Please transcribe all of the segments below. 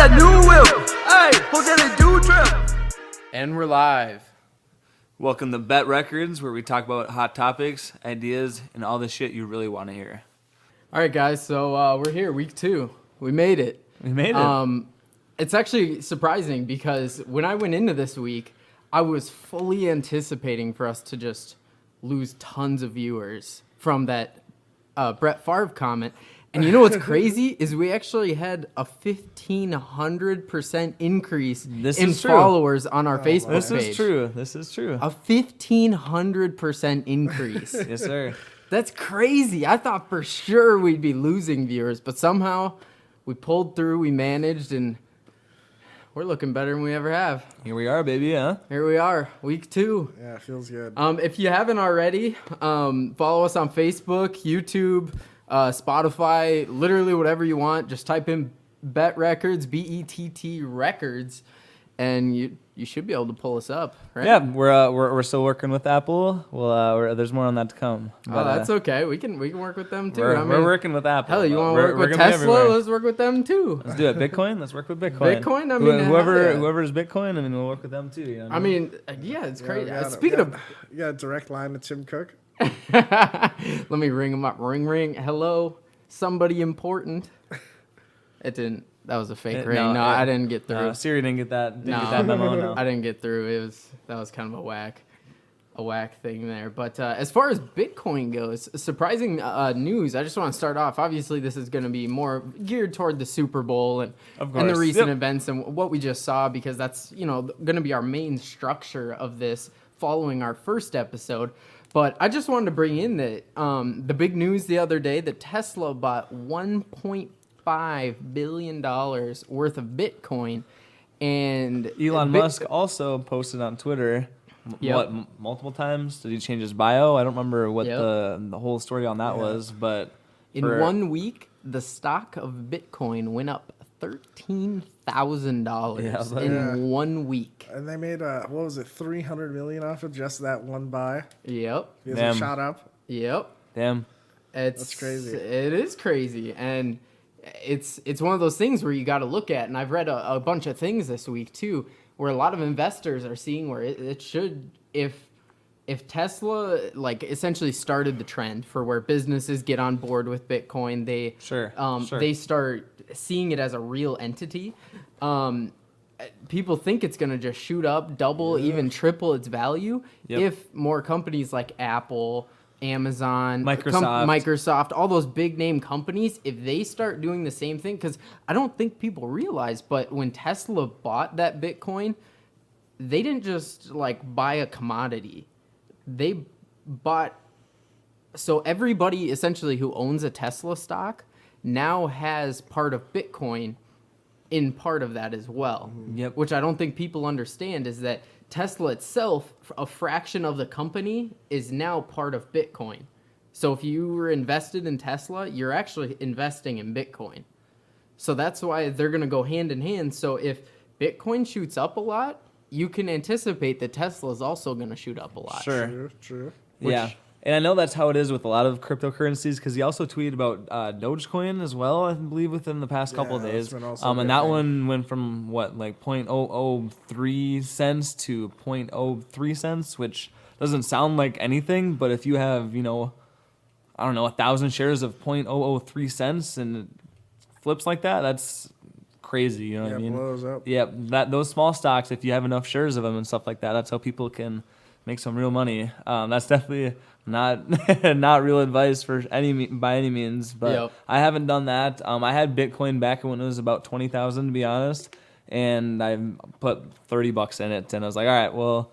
that new whip. Hey, who get a do drip? And we're live. Welcome to BETT Records, where we talk about hot topics, ideas, and all the shit you really want to hear. All right, guys. So we're here, week 2. We made it. We made it. It's actually surprising because when I went into this week, I was fully anticipating for us to just lose tons of viewers from that Brett Favre comment. And you know what's crazy is we actually had a 1,500% increase in followers on our Facebook page. This is true. A 1,500% increase. Yes, sir. That's crazy. I thought for sure we'd be losing viewers, but somehow we pulled through, we managed, and we're looking better than we ever have. Here we are, baby, huh? Here we are, week 2. Yeah, it feels good. If you haven't already, follow us on Facebook, YouTube, Spotify, literally whatever you want. Just type in BETT Records, BETT Records, and you should be able to pull us up, right? Yeah, we're still working with Apple. Well, there's more on that to come. But, that's okay. We can work with them too. We're working with Apple. Hell, you want to work with Tesla? Let's work with them too. Let's do it. Bitcoin. Let's work with Bitcoin. Bitcoin. I mean, whoever's Bitcoin. I mean, we'll work with them too. You know what I mean, yeah, it's crazy. Yeah, Speaking of, you got a direct line to Tim Cook. let me ring him up. Ring. Hello, somebody important. It didn't. That was a fake ring. I didn't get through. Siri didn't get that. Get that memo. No. I didn't get through. That was kind of a whack thing there. But as far as Bitcoin goes, surprising news. I just want to start off. Obviously, this is going to be more geared toward the Super Bowl and the recent events and what we just saw, because that's going to be our main structure of this following our first episode. But I just wanted to bring in that the big news the other day that Tesla bought $1.5 billion worth of Bitcoin, and Elon Musk also posted on Twitter multiple times. Did he change his bio? I don't remember what the whole story on that was, but in 1 week the stock of Bitcoin went up $13,000 in 1 week, and they made $300 million off of just that one buy. Yep. It shot up. Yep. Damn. That's crazy. It is crazy, and it's one of those things where you got to look at, and I've read a bunch of things this week too, where a lot of investors are seeing where it should, if Tesla essentially started the trend for where businesses get on board with Bitcoin, they they start seeing it as a real entity. People think it's going to just shoot up, double, even triple its value if more companies like Apple, Amazon, Microsoft, all those big name companies, if they start doing the same thing, because I don't think people realize, but when Tesla bought that Bitcoin, they didn't just buy a commodity. They bought, so everybody essentially who owns a Tesla stock now has part of Bitcoin in part of that as well. Which I don't think people understand is that Tesla itself, a fraction of the company, is now part of Bitcoin. So if you were invested in Tesla, you're actually investing in Bitcoin. So that's why they're going to go hand in hand. So if Bitcoin shoots up a lot, you can anticipate that Tesla is also going to shoot up a lot. Sure. True. Yeah. And I know that's how it is with a lot of cryptocurrencies, because he also tweeted about Dogecoin as well, I believe, within the past couple of days. And that one went from, 0.003 cents to 0.03 cents, which doesn't sound like anything, but if you have, 1,000 shares of 0.003 cents and it flips like that, that's crazy, you know what I mean? It blows up. Yeah, those small stocks, if you have enough shares of them and stuff like that, that's how people can make some real money. That's definitely not not real advice by any means, but I haven't done that. I had Bitcoin back when it was about 20,000, to be honest, and I put $30 in it, and I was like, all right, well,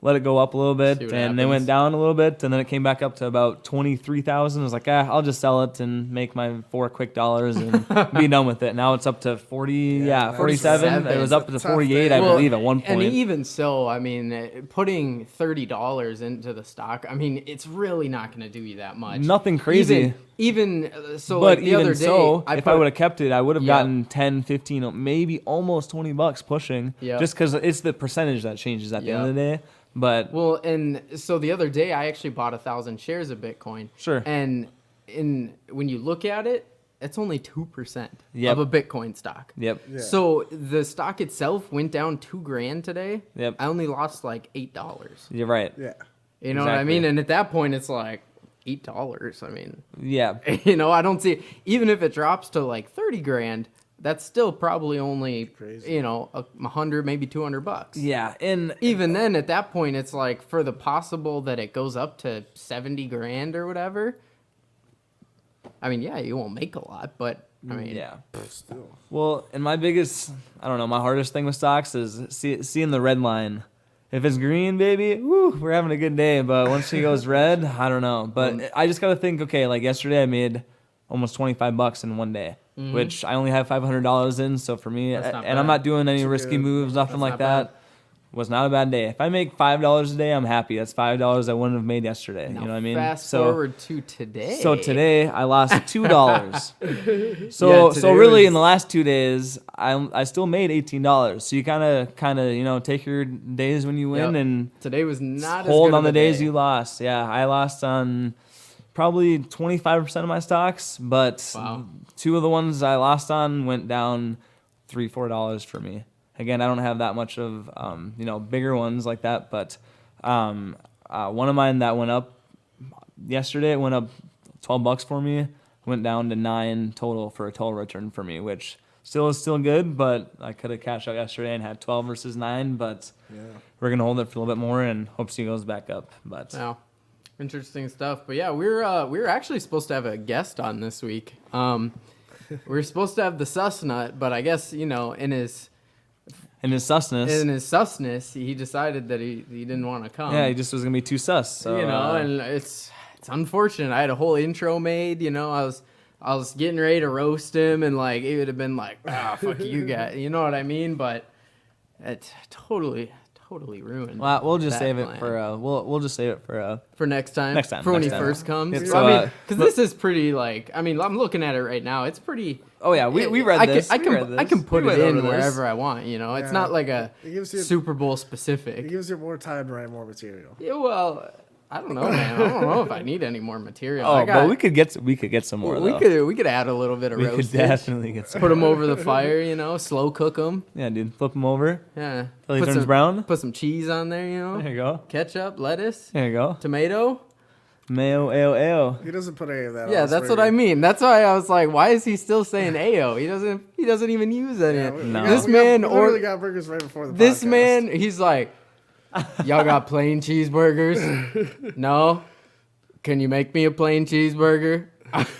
let it go up a little bit, and they went down a little bit, and then it came back up to about 23,000. I was like, I'll just sell it and make my $4 quick and be done with it. Now it's up to 47. It was up to 48, I believe, at one point. And even so, I mean, putting $30 into the stock, I mean, it's really not going to do you that much. Nothing crazy. Even so, but the other day, if I would have kept it, I would have gotten 10, 15, maybe almost $20 pushing, just because it's the percentage that changes at the end of the day. But and so the other day I actually bought 1,000 shares of Bitcoin. Sure. And when you look at it, it's only 2% Yep. of a Bitcoin stock. Yep. Yeah. So the stock itself went down $2,000 today. Yep. I only lost like $8. You're right. Yeah. You know what I Exactly. mean? And at that point, it's like $8. I mean, Yeah. you know, I don't see, even if it drops to like 30 grand, that's still probably only, Crazy. you know, 100, maybe $200. Yeah. And Even then, at that point, it's like for the possible that it goes up to 70 grand or whatever. I mean, yeah, you won't make a lot, but I mean, yeah. Still. Well, and my biggest, I don't know, my hardest thing with stocks is seeing the red line. If it's green, baby, woo, we're having a good day. But once she goes red, I don't know. But I just got to think, okay, like yesterday I made almost $25 in one day, which I only have $500 in. So for me, That's and not I'm bad. not doing any That's risky good. moves, nothing That's like not that. Was not a bad day. If I make $5 a day, I'm happy. That's $5 I wouldn't have made yesterday. Now You know what I mean? Fast So- forward to today. So today I lost $2. Yeah, so today really was- in the last 2 days I still made $18. So you kind of you know take your days when you win Yep. and Today was not as hold good on of the a days day. you lost. Yeah, I lost on probably 25% of my stocks, but Wow. 2 of the ones I lost on went down $3-4 for me. Again, I don't have that much of you know bigger ones like that, but one of mine that went up yesterday, it went up $12 for me, went down to 9 total for a total return for me, which still is still good, but I could have cashed out yesterday and had 12 versus 9, but Yeah. we're gonna hold it for a little bit more and hope she goes back up. But Wow. Interesting stuff. But yeah, we're actually supposed to have a guest on this week. We're supposed to have the sus nut, but I guess, you know, in his susness, he decided that he didn't want to come. yeah, he just was gonna be too sus. So you know, and it's unfortunate. I had a whole intro made, you know, I was getting ready to roast him and like it would have been like, fuck you guys, you know what I mean? But it totally ruined. well, we'll just that save it plan. for we'll just save it for next time. Next time, For when next he time. first comes. Yeah, I so, mean, because this is pretty like, I mean, I'm looking at it right now. It's pretty. Oh yeah, we read I this. Can, We read I can this. put We it went in over this. wherever I want. You know, it's Yeah. not like a It gives you Super Bowl it specific. gives you more time to write more material. Yeah, well, I don't know, man. I don't know if I need any more material. Oh, I got, but we could get some more. we though. could add a little bit of We could roastage. definitely get some. Put them over the fire, you know, slow cook them. Yeah, dude, flip them over Yeah. till he Put turns some, brown. Put some cheese on there, you There know. you go. Ketchup, lettuce, There you go. tomato. Mayo, ale, ale. He doesn't put any of that on Yeah, his that's what burger. I mean. That's why I was like, why is he still saying Ayo? He doesn't even use any. Yeah, No. This we man literally got burgers right before the This podcast. man, he's like, y'all got plain cheeseburgers? No? Can you make me a plain cheeseburger?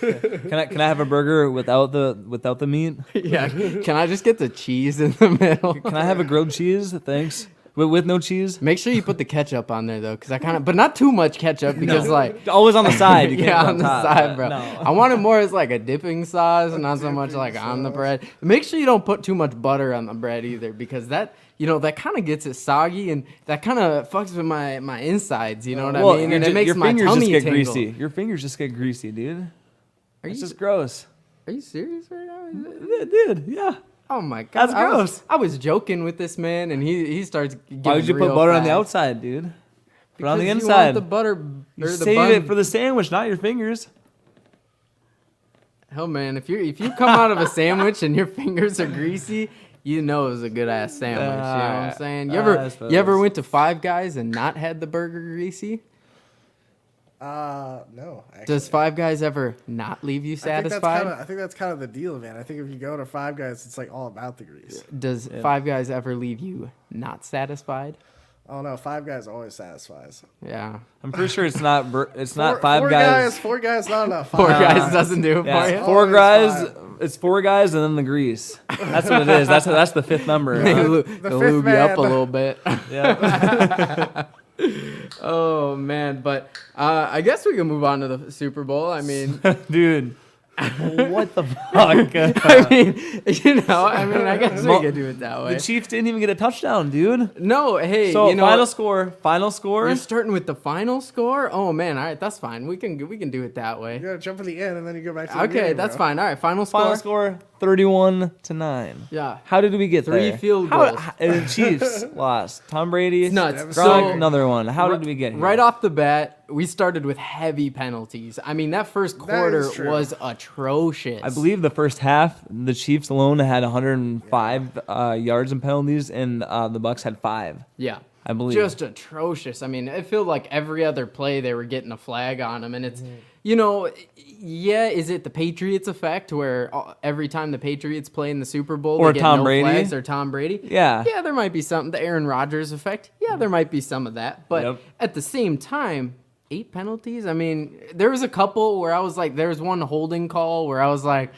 Can I have a burger without the meat? Yeah. Can I just get the cheese in the middle? Can I have a grilled cheese? Thanks. With no cheese? Make sure you put the ketchup on there though, because I kind of, but not too much ketchup because like, Always on the side. You can't yeah, put on the top, side, but bro. No. I want it more as like a dipping sauce, and not so much like on the sauce. bread. Make sure you don't put too much butter on the bread either, because that, you know, that kind of gets it soggy, and that kind of fucks with my insides. You know what I mean? And it makes your my fingers tummy just get tingle. greasy. Your fingers just get greasy, dude. Are It's you just gross. are you serious right now? Yeah, dude, yeah. Oh my god, That's gross. I was joking with this man, and he starts. Why would you put butter on the outside, dude? Put it on the You inside. want the butter You or the save bun. it for the sandwich, not your fingers. Hell, man, if you come out of a sandwich and your fingers are greasy, you know it was a good ass sandwich. You know what I'm saying? You I ever suppose. went to Five Guys and not had the burger greasy? No. Actually. Does Five Guys ever not leave you satisfied? I think that's kind of the deal, man. I think if you go to Five Guys, it's like all about the grease. Does Five Guys ever leave you not satisfied? Oh no, Five Guys always satisfies. Yeah. I'm pretty sure it's not. It's not Five four Guys. Four guys, not enough. Four Five Guys doesn't do it Yeah, for you. it's four Always guys. five. It's 4 guys and then the grease. That's what it is. That's the 5th number. They huh? lu- the they'll fifth lube you up a man. little bit. Yeah. Oh man, but I guess we can move on to the Super Bowl. I mean, Dude. What the fuck? I mean, I guess we could do it that way. The Chiefs didn't even get a touchdown, dude. No, hey, So you know, final score. you're starting with the final score. Oh man, all right, that's fine. We can do it that way. You gotta jump at the end and then you go back to the Okay, beginning, that's bro. fine. All right, final score. Final score 31-9. Yeah. How did we get Three there? field goals. And the Chiefs lost. Tom Brady. It's nuts. Gronk, So, another one. How did we get here? Right off the bat, we started with heavy penalties. I mean, that first quarter was atrocious. I believe the first half, the Chiefs alone had 105 yards in penalties, and the Bucks had 5. Yeah. I believe. Just atrocious. I mean, it felt like every other play they were getting a flag on them. And it's, you know, yeah, is it the Patriots effect where every time the Patriots play in the Super Bowl, or they get Tom no Brady. flags, or Tom Brady? Yeah. Yeah, there might be something. The Aaron Rodgers effect? Yeah, there might be some of that. But at the same time, 8 penalties? I mean, there was a couple where I was like, there was one holding call where I was like,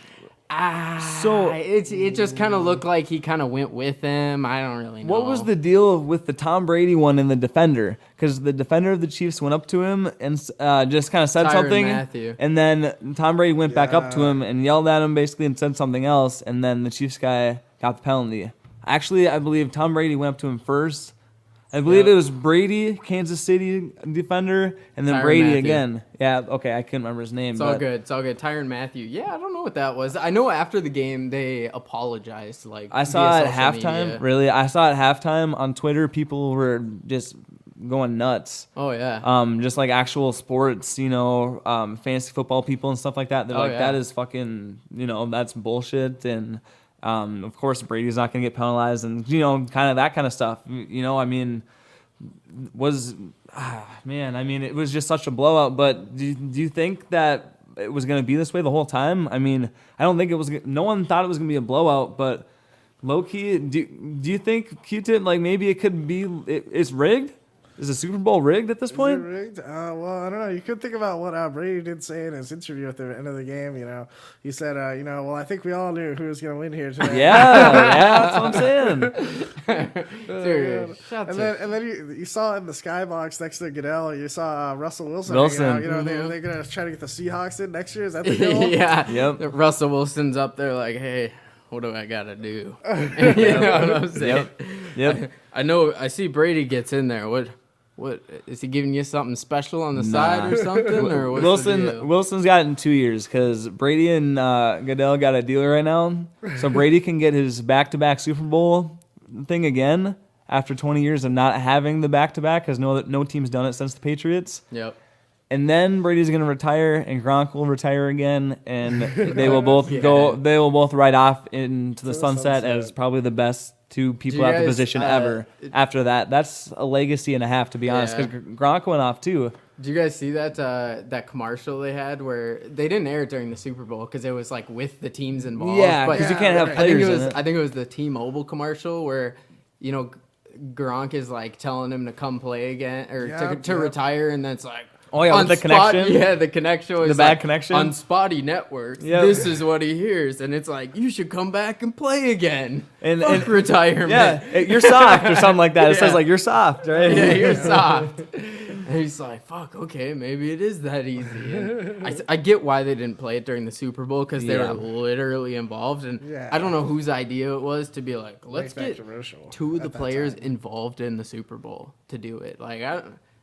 so it just kind of looked like he kind of went with him. I don't really know. What was the deal with the Tom Brady one and the defender? Because the defender of the Chiefs went up to him and just kind of said Tyrann something, Mathieu. and then Tom Brady went back up to him and yelled at him basically and said something else, and then the Chiefs guy got the penalty. Actually, I believe Tom Brady went up to him first. I believe it was Brady, Kansas City defender, and then Tyrann Brady Mathieu. again. Yeah, okay, I couldn't remember his name. It's all good. It's all good. Tyrann Mathieu. Yeah, I don't know what that was. I know after the game they apologized. Like I saw via at social halftime. media. Really, I saw at halftime on Twitter. People were just going nuts. Oh yeah. Just like actual sports, fantasy football people and stuff like that. They're like, that is fucking, that's bullshit. And of course, Brady's not gonna get penalized, and kind of that kind of stuff. I mean. It was just such a blowout. But do you think that it was going to be this way the whole time? I mean, I don't think it was. No one thought it was going to be a blowout, but low key, do you think Q-Tip, like, maybe it could be? It's rigged. Is the Super Bowl rigged at this point? Is it rigged? Well, I don't know. You could think about what Brady did say in his interview at the end of the game. He said, well, I think we all knew who was going to win here today. Yeah, that's what I'm saying. Dude, and then you saw in the skybox next to Goodell, you saw Russell Wilson. They're going to try to get the Seahawks in next year. Is that the deal? Yeah. Yep. Russell Wilson's up there like, hey, what do I gotta do? You know what I'm saying? Yep. I know. I see Brady gets in there. What is he giving you something special on the side or something? Or what's the deal? Wilson's got it in 2 years because Brady and Goodell got a deal right now, so Brady can get his back-to-back Super Bowl thing again after 20 years of not having the back-to-back because no team's done it since the Patriots. Yep. And then Brady's gonna retire, and Gronk will retire again, and they will both go. They will both ride off into the sunset as probably the best two people at the position ever. After that, that's a legacy and a half, to be honest. Because Gronk went off too. Did you guys see that commercial they had where they didn't air it during the Super Bowl because it was like with the teams involved? Yeah, because you can't have players in it. I think it was the T-Mobile commercial where Gronk is like telling him to come play again or to retire, and then it's like. Oh yeah, with the connection. Yeah, the connection was the bad connection on spotty networks. Yep. This is what he hears, and it's like you should come back and play again. And retirement. Yeah, you're soft or something like that. It says like you're soft, right? Yeah, you're soft. And he's like, "Fuck, okay, maybe it is that easy." And I get why they didn't play it during the Super Bowl because they were literally involved, and I don't know whose idea it was to be like, "Let's get two of the players involved in the Super Bowl to do it." Like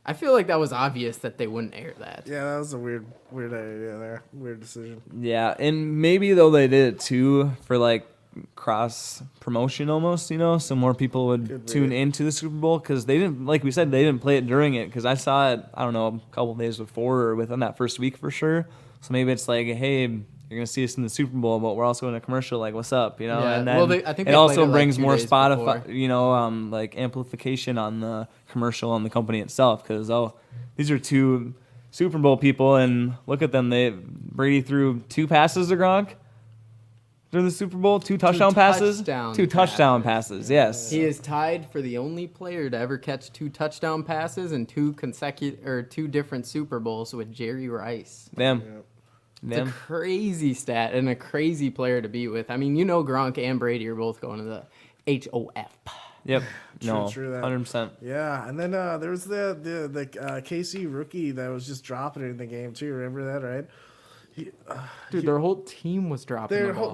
I feel like that was obvious that they wouldn't air that. Yeah, that was a weird idea there. Weird decision. Yeah, and maybe though they did it too for like cross promotion almost, so more people would tune into the Super Bowl because they didn't, like we said, they didn't play it during it because I saw it, I don't know, a couple of days before or within that first week for sure. So maybe it's like, hey, you're gonna see us in the Super Bowl, but we're also in a commercial. Like, what's up? Yeah. And then I think it also brings like more 2 days Spotify, before. like amplification on the commercial on the company itself. Because these are two Super Bowl people, and look at them. Brady threw 2 passes to Gronk during the Super Bowl, 2 touchdown passes, 2 touchdown passes. Yes, he is tied for the only player to ever catch 2 touchdown passes in 2 different Super Bowls with Jerry Rice. Damn. Yep. It's a crazy stat and a crazy player to be with. I mean, Gronk and Brady are both going to the HOF. Yep. True that. 100%. Yeah, and then there was the KC rookie that was just dropping it in the game too. Remember that, right? Their whole team was dropping the ball.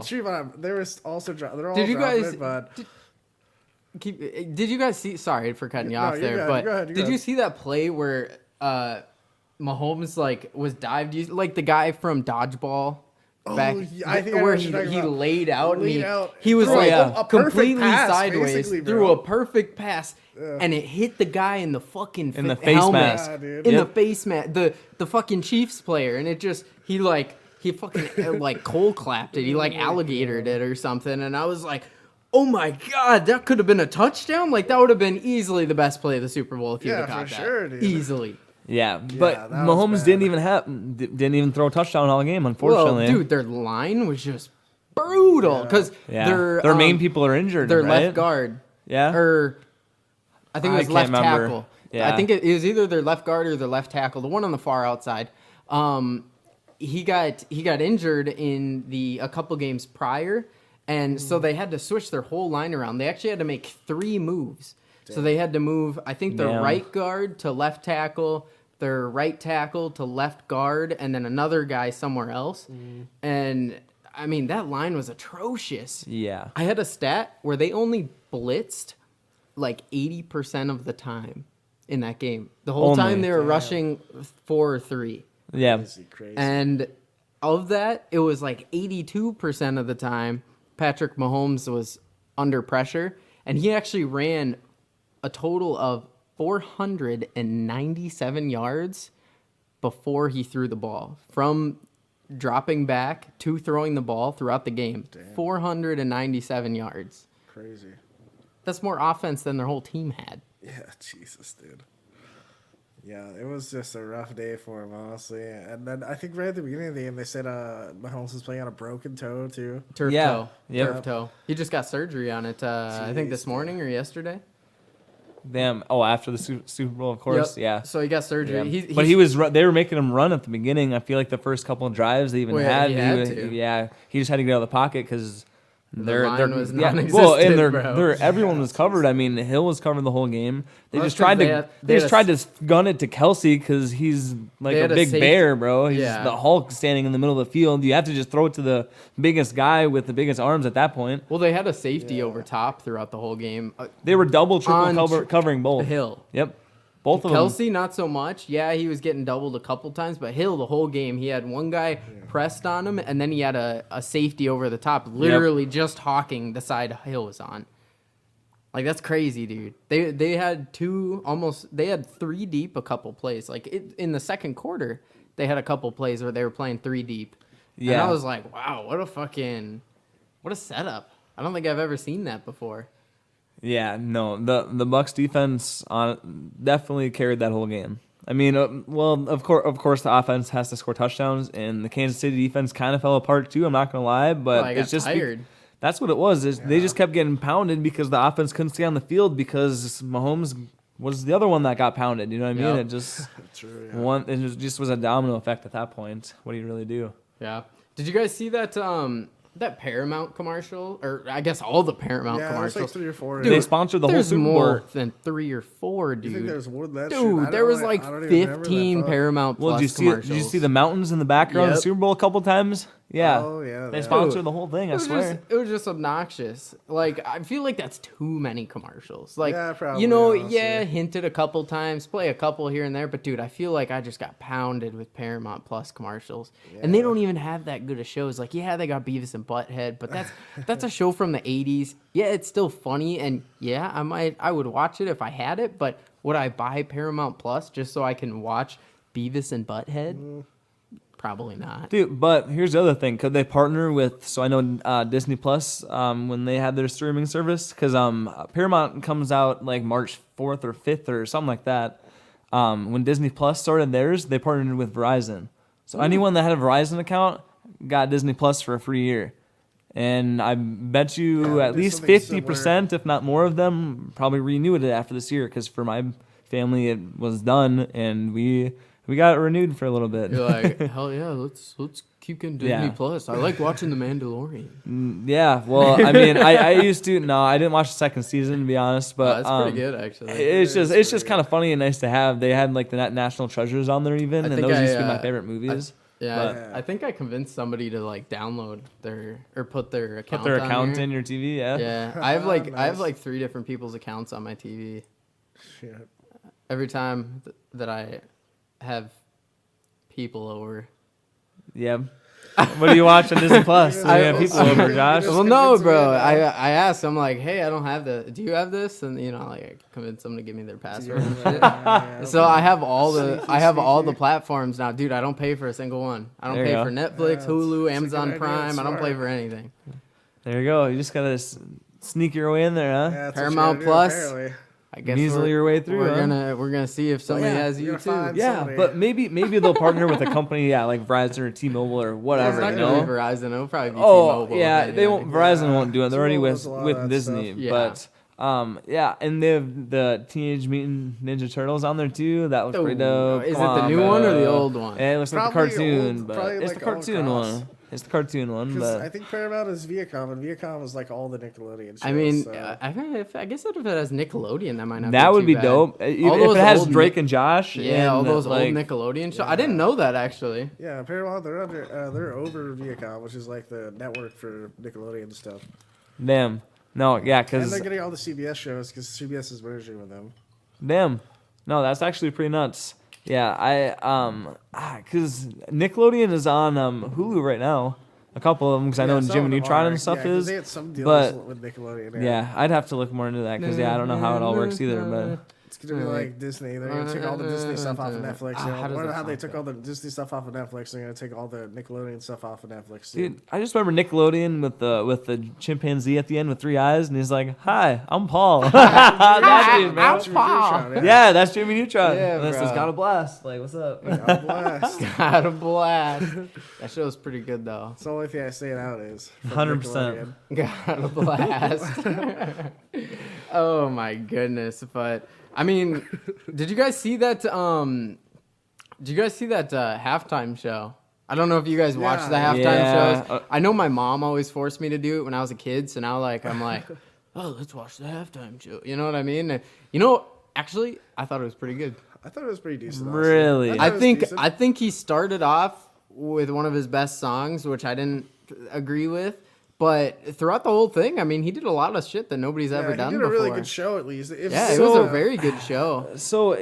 They were also dropping. They're all Did you dropping guys? it, but Did you guys see? Sorry for cutting you off there, but go ahead, did you see that play where Mahomes was dived? The guy from Dodgeball back yeah, I think I know where what you're talking he about. laid out Laid and out. he was Threw like a perfect completely pass, sideways, basically, threw bro. a perfect pass, and it hit the guy in the fucking In the face helmet, mask. Yeah, dude. in Yep. the face mat, the fucking Chiefs player, and it just he fucking like cold clapped it, he like alligatored it or something, and I was like, oh my god, that could have been a touchdown. Like that would have been easily the best play of the Super Bowl if you would have Yeah, got for that. sure, dude. Easily. Yeah, but that was Mahomes bad. didn't even throw a touchdown all game, Well, unfortunately. dude, their line was just brutal because yeah. their main people are injured. their right? left guard, Yeah. or I think it I was can't left remember. tackle. Yeah. I think it was either their left guard or their left tackle, the one on the far outside. He got injured in a couple games prior, and so they had to switch their whole line around. They actually had to make 3 moves. So they had to move, I think, their Damn. right guard to left tackle, their right tackle to left guard, and then another guy somewhere else. And I mean, that line was atrocious. Yeah. I had a stat where they only blitzed like 80% of the time in that game. The whole Only. time they were rushing 4 or 3. Yeah. Crazy. And of that, it was like 82% of the time Patrick Mahomes was under pressure, and he actually ran a total of 497 yards before he threw the ball. From dropping back to throwing the ball throughout the game. 497 yards. Crazy. That's more offense than their whole team had. Yeah, Jesus, dude. Yeah, it was just a rough day for him, honestly. And then I think right at the beginning of the game, they said Mahomes was playing on a broken toe, too. Turf Yeah. toe. Yep. Turf toe. He just got surgery on it, I think this morning or yesterday. Damn. Oh, after the Super Bowl, of course. Yep. Yeah. So he got surgery. Yeah. But They were making him run at the beginning. I feel like the first couple of drives they even Well, had. he had to. Yeah. He just had to get out of the pocket because line was yeah, non-existent, well, and bro. everyone was covered. I mean, Hill was covered the whole game. They Well, just that's 'cause tried to they had tried to gun it to Kelsey because he's like They a had a big safety. bear, bro. He's Yeah. the Hulk standing in the middle of the field. You have to just throw it to the biggest guy with the biggest arms at that point. Well, they had a safety over top throughout the whole game. They were double, On triple covering both. Hill. Yep, both of them. Kelsey, not so much. Yeah, he was getting doubled a couple times, but Hill, the whole game, he had one guy pressed on him, and then he had a safety over the top, literally just hawking the side Hill was on. Like, that's crazy, dude. They had 3 deep a couple plays. Like, in the second quarter, they had a couple plays where they were playing 3 deep. And Yeah. I was like, wow, what a setup. I don't think I've ever seen that before. Yeah, no, the Bucks defense definitely carried that whole game. I mean, of course, the offense has to score touchdowns, and the Kansas City defense kind of fell apart too. I'm not gonna lie, but I got it's just tired. that's what it was. They just kept getting pounded because the offense couldn't stay on the field because Mahomes was the other one that got pounded. You know what I mean? Yep. It just True, yeah. just was a domino effect at that point. What do you really do? Yeah. Did you guys see that Paramount commercial? Or I guess all the Paramount Yeah, there's commercials. like 3 or 4. They sponsored the whole There's Super more Bowl. than 3 or 4, dude. You think there's more than that? Shit? I Dude, don't there was really- like I don't even remember that 15 photo. Paramount Well, Plus did commercials. you see the mountains in the background of the Yep. Super Bowl a couple times? Yeah. Oh, yeah. They yeah. sponsored the whole thing, I swear. It was just obnoxious. Like, I feel like that's too many commercials. Like, Yeah, probably, you know, honestly. yeah, hinted a couple times, play a couple here and there, but dude, I feel like I just got pounded with Paramount Plus commercials. And they don't even have that good of shows. Like, yeah, they got Beavis and Butthead, but that's a show from the 80s. Yeah, it's still funny, and yeah, I would watch it if I had it, but would I buy Paramount Plus just so I can watch Beavis and Butthead? Probably not. Dude, but here's the other thing. Could they partner with, so I know Disney Plus, when they had their streaming service? Because Paramount comes out like March 4th or 5th or something like that. When Disney Plus started theirs, they partnered with Verizon. So anyone that had a Verizon account got Disney Plus for a free year. And I bet you at there's least something 50%, if not more of them, probably renewed it after this year. Because for my family, it was done, and we got it renewed for a little bit. You're like, hell yeah, let's keep getting Disney Yeah. Plus. I like watching The Mandalorian. Yeah, well, I mean, I used to. No, I didn't watch the second season, to be honest. But That's pretty good, actually. It's just kind of funny and nice to have. They had like the National Treasures on there even, I and think those I, used to be my uh, favorite movies. Yeah, I think I convinced somebody to like download put their account. Put their on account here. in your TV, yeah. Yeah, I have Nice. like 3 different people's accounts on my TV. Shit. Every time that I have people over. Yeah. What do you watch on Disney Plus? Do you have people over, Josh? Well, no, bro. I asked. I'm like, hey, I don't have the. Do you have this? And like I convinced them to give me their password and shit. So I have all the platforms now, dude. I don't pay for a single one. I don't pay for Netflix, Hulu, Amazon Prime. I don't pay for anything. There you go. You just gotta sneak your way in there, huh? Yeah, Paramount Plus. I guess Measly your way through. We're gonna see if somebody has YouTube. Yeah, but maybe they'll partner with a company, like Verizon or T-Mobile or whatever. It's not gonna be Verizon. It'll probably be Oh, T-Mobile. yeah, they won't. Verizon won't do it. They're already with Disney. Stuff. But and they have the Teenage Mutant Ninja Turtles on there too. That looks pretty dope. Is it the new one or the old one? Yeah, it looks like the cartoon, old, but it's the cartoon one. It's the cartoon one, but I think Paramount is Viacom, and Viacom is like all the Nickelodeon shows. I mean, so. I guess if it has Nickelodeon, that might not. That be would too be bad. dope. If it has Drake and Josh, all those like, old Nickelodeon shows. I didn't know that actually. Yeah, Paramount they're over Viacom, which is like the network for Nickelodeon stuff. Damn. No, yeah, And because they're getting all the CBS shows because CBS is merging with them. damn. No, that's actually pretty nuts. Yeah, because Nickelodeon is on Hulu right now. A couple of them, because I know Jimmy Neutron and stuff is. They had some deals but with Nickelodeon. yeah, I'd have to look more into that because I don't know how it all works either. But It's gonna be like Disney. They're gonna take all the Disney stuff off of Netflix. How they took all the Disney stuff off of Netflix. They're gonna take all the Nickelodeon stuff off of Netflix. dude, I just remember Nickelodeon with the chimpanzee at the end with 3 eyes, and he's like, "Hi, I'm Paul." That's it, man. I'm Paul. Yeah, that's Jimmy Neutron. Yeah, and this bro. has got a blast. Like, what's up? I'm blessed. Had a blast. That show's pretty good though. It's the only thing I say nowadays. 100%. Got a blast. Oh my goodness! But I mean, did you guys see that? Did you guys see that halftime show? I don't know if you guys watched the halftime shows. I know my mom always forced me to do it when I was a kid. So now, I'm like, oh, let's watch the halftime show. You know what I mean? And, actually, I thought it was pretty good. I thought it was pretty decent. Really? I I think he started off with one of his best songs, which I didn't agree with. But throughout the whole thing, I mean, he did a lot of shit that nobody's ever done before. He did a really good show, at least. It was a very good show. So,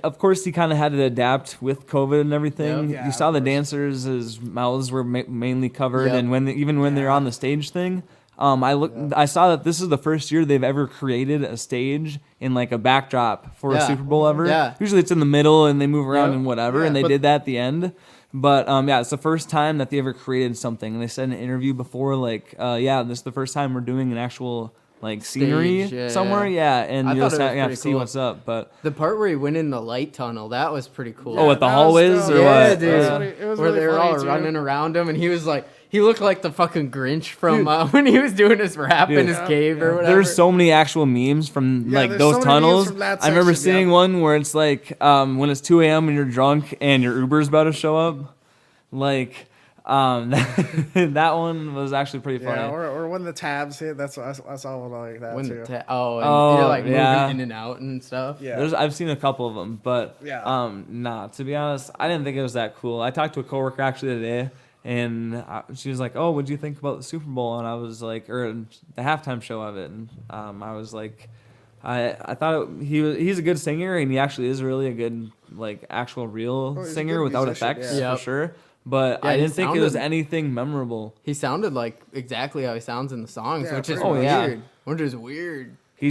of course, he kind of had to adapt with COVID and everything. Yep. Yeah, you saw the dancers' mouths were mainly covered, Yep. and when they're on the stage thing, I saw that this is the first year they've ever created a stage in like a backdrop for a Super Bowl ever. Yeah. Usually it's in the middle and they move around Yep. and whatever, and they did that at the end. But it's the first time that they ever created something. And they said in an interview before, this is the first time we're doing an actual scenery somewhere. And I you'll thought it was have to pretty see cool. what's up. But The part where he went in the light tunnel, that was pretty cool. with the that was hallways dope. or Yeah, what? dude. It was where really they were all funny, too. running around him, and he was like, he looked like the fucking Grinch from when he was doing his rap in his cave or whatever. There's so many actual memes from there's those so many memes tunnels. from that I remember section, seeing one where it's like when it's 2 a.m. and you're drunk and your Uber's about to show up. That one was actually pretty funny. Yeah, or when the tabs hit. I saw one like that when too. you're moving in and out and stuff. Yeah. I've seen a couple of them, but Yeah. to be honest, I didn't think it was that cool. I talked to a coworker actually today, and she was like, "Oh, what do you think about the Super Bowl?" And I was like, or the halftime show of it, and I was like, I thought he's a good singer, and he actually is really a good actual real he's a singer good without musician, effects yeah. for sure. But Yeah, I he didn't think it was sounded- anything memorable. He sounded like exactly how he sounds in the songs, Yeah, which is pretty much. weird. Which is weird. He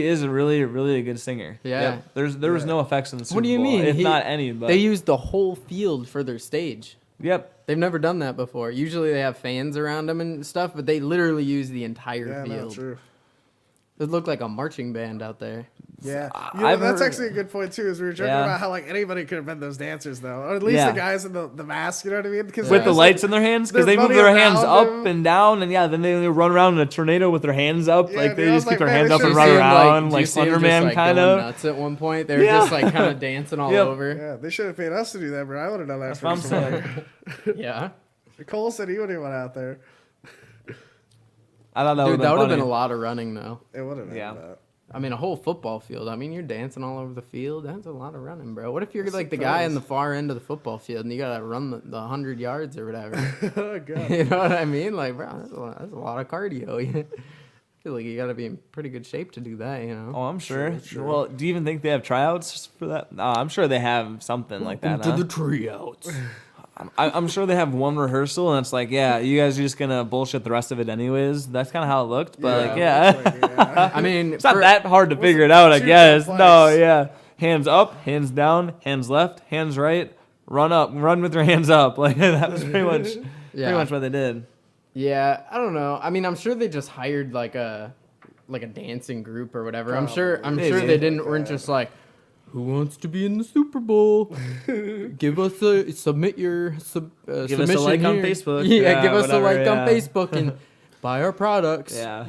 is a really, really good singer. Yeah. There was no effects in the Super Bowl. What do you mean? If not any, but They used the whole field for their stage. yep. They've never done that before. Usually they have fans around them and stuff, but they literally use the entire Yeah, no, field. true. It looked like a marching band out there. Yeah, I've that's heard- actually a good point too. Is we were joking Yeah. about how anybody could have been those dancers though, or at least Yeah. the guys in the mask. You know what I mean? Because With the lights in their hands, because they're they move running their hands around up them. and down, and then they run around in a tornado with their hands up, Yeah, like dude, they I just was keep their like, hands man, up they and should've run Seemed around, do you like see them Slender just, Man kind going of. nuts at one point. They were Yeah. just kind of dancing all Yep. over. Yeah, they should have paid us to do that, bro. I would have done that. That's what I'm saying. Yeah. Cole said he would have went out there. I thought that Dude, would that would have have been a lot of running though. It would have been. Yeah. That. I mean, a whole football field. I mean, you're dancing all over the field. That's a lot of running, bro. What if you're like the guy in the far end of the football field and you gotta run the 100 yards or whatever? Oh god. You know what I mean? Like, bro, that's a lot of cardio. I feel like you gotta be in pretty good shape to do that. You know? Oh, I'm sure. Sure. Well, do you even think they have tryouts for that? I'm sure they have something like that. To Huh? the tryouts. I'm sure they have one rehearsal, and it's like, yeah, you guys are just gonna bullshit the rest of it anyways. That's kind of how it looked, but yeah. I mean, It's not that hard to figure it out, I too guess. complex. No, yeah. Hands up, hands down, hands left, hands right. Run up, run with your hands up. Like that was pretty much what they did. Yeah, I don't know. I mean, I'm sure they just hired like a dancing group or whatever. I'm sure they weren't just like, who wants to be in the Super Bowl? Give us submit your Give submission us a like here. on Facebook. Yeah, give us whatever, a like on Facebook and buy our products. Yeah.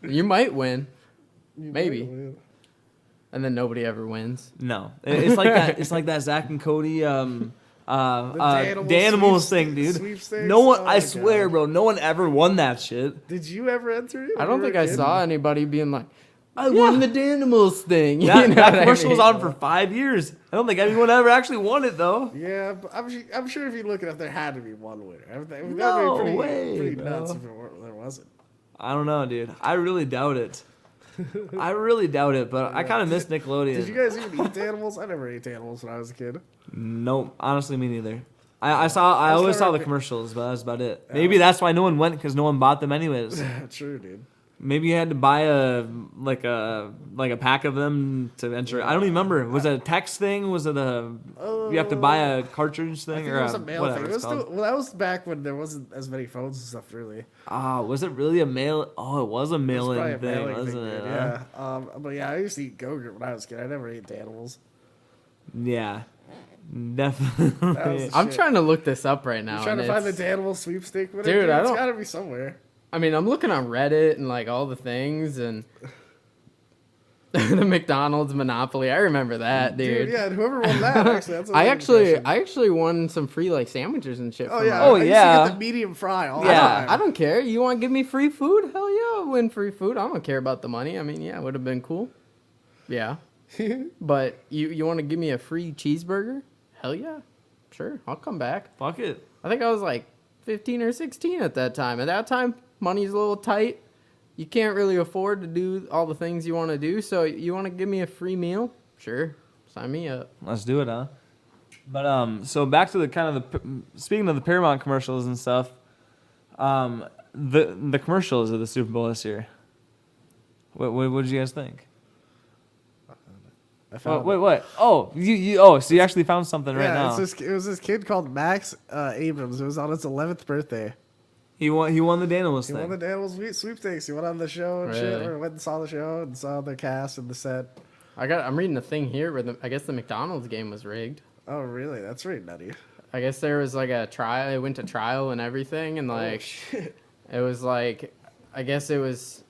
You might win, You maybe, might win. and then nobody ever wins. No, it's like that. It's like that Zach and Cody The Danimals thing, dude. sweepstakes? No one, Oh I my swear, God. bro, no one ever won that shit. Did you ever enter it? I don't think I saw anybody being like, I Yeah. won the Danimals thing. You That, know that what I commercial was mean? on for 5 years. I don't think anyone ever actually won it though. Yeah, but I'm sure if you look it up, there had to be one winner. That would No be pretty, way, pretty bro. nuts if there wasn't. I don't know, dude. I really doubt it. I really doubt it, but I kind of miss Nickelodeon. Did you guys even eat animals? I never ate animals when I was a kid. Nope, honestly, me neither. I always saw the commercials, but that's about it. Yeah. Maybe that's why no one went because no one bought them anyways. True, dude. Maybe you had to buy a pack of them to enter. I don't even remember. Was it a text thing? Was it you have to buy a cartridge I thing think or it was a mail whatever thing. It it's was called? well, that was back when there wasn't as many phones and stuff, really. Was it really a mail? Oh, it was a It was mail-in probably a thing, mailing wasn't thing, it? dude, Huh? Yeah. But yeah, I used to eat Go-Gurt when I was a kid. I never ate animals. Yeah, That was definitely. the I'm shit. trying to look this up right now. I'm trying and to find the it's- animal sweepstake. But Dude, I it's don't- gotta be somewhere. I mean, I'm looking on Reddit and like all the things and the McDonald's Monopoly. I remember that, dude. Yeah, and whoever won that, actually, that's a I good actually question. won some free like sandwiches and shit. Oh from yeah. that. Oh, I used yeah. to get the medium fry all the Yeah. time. I don't care. You want to give me free food? Hell yeah, I'll win free food. I don't care about the money. I mean, yeah, it would have been cool. Yeah. But you want to give me a free cheeseburger? Hell yeah. Sure, I'll come back. Fuck it. I think I was like 15 or 16 at that time. At that time, money's a little tight. You can't really afford to do all the things you want to do. So you want to give me a free meal? Sure. Sign me up. Let's do it, huh? But so back to the kind of speaking of the Paramount commercials and stuff, the commercials of the Super Bowl this year. What did you guys think? I found What? Oh, so you actually found something right now. it was this kid called Max Abrams. It was on his 11th birthday. He won the Danimals He thing. won the animal sweepstakes. He went on the show and shit, Really? or went and saw the show and saw the cast and the set. I'm reading a thing here where I guess the McDonald's game was rigged. Oh, really? That's really nutty. I guess there was like a trial. It went to trial and everything, and like Oh, shit. it was like, I guess it was,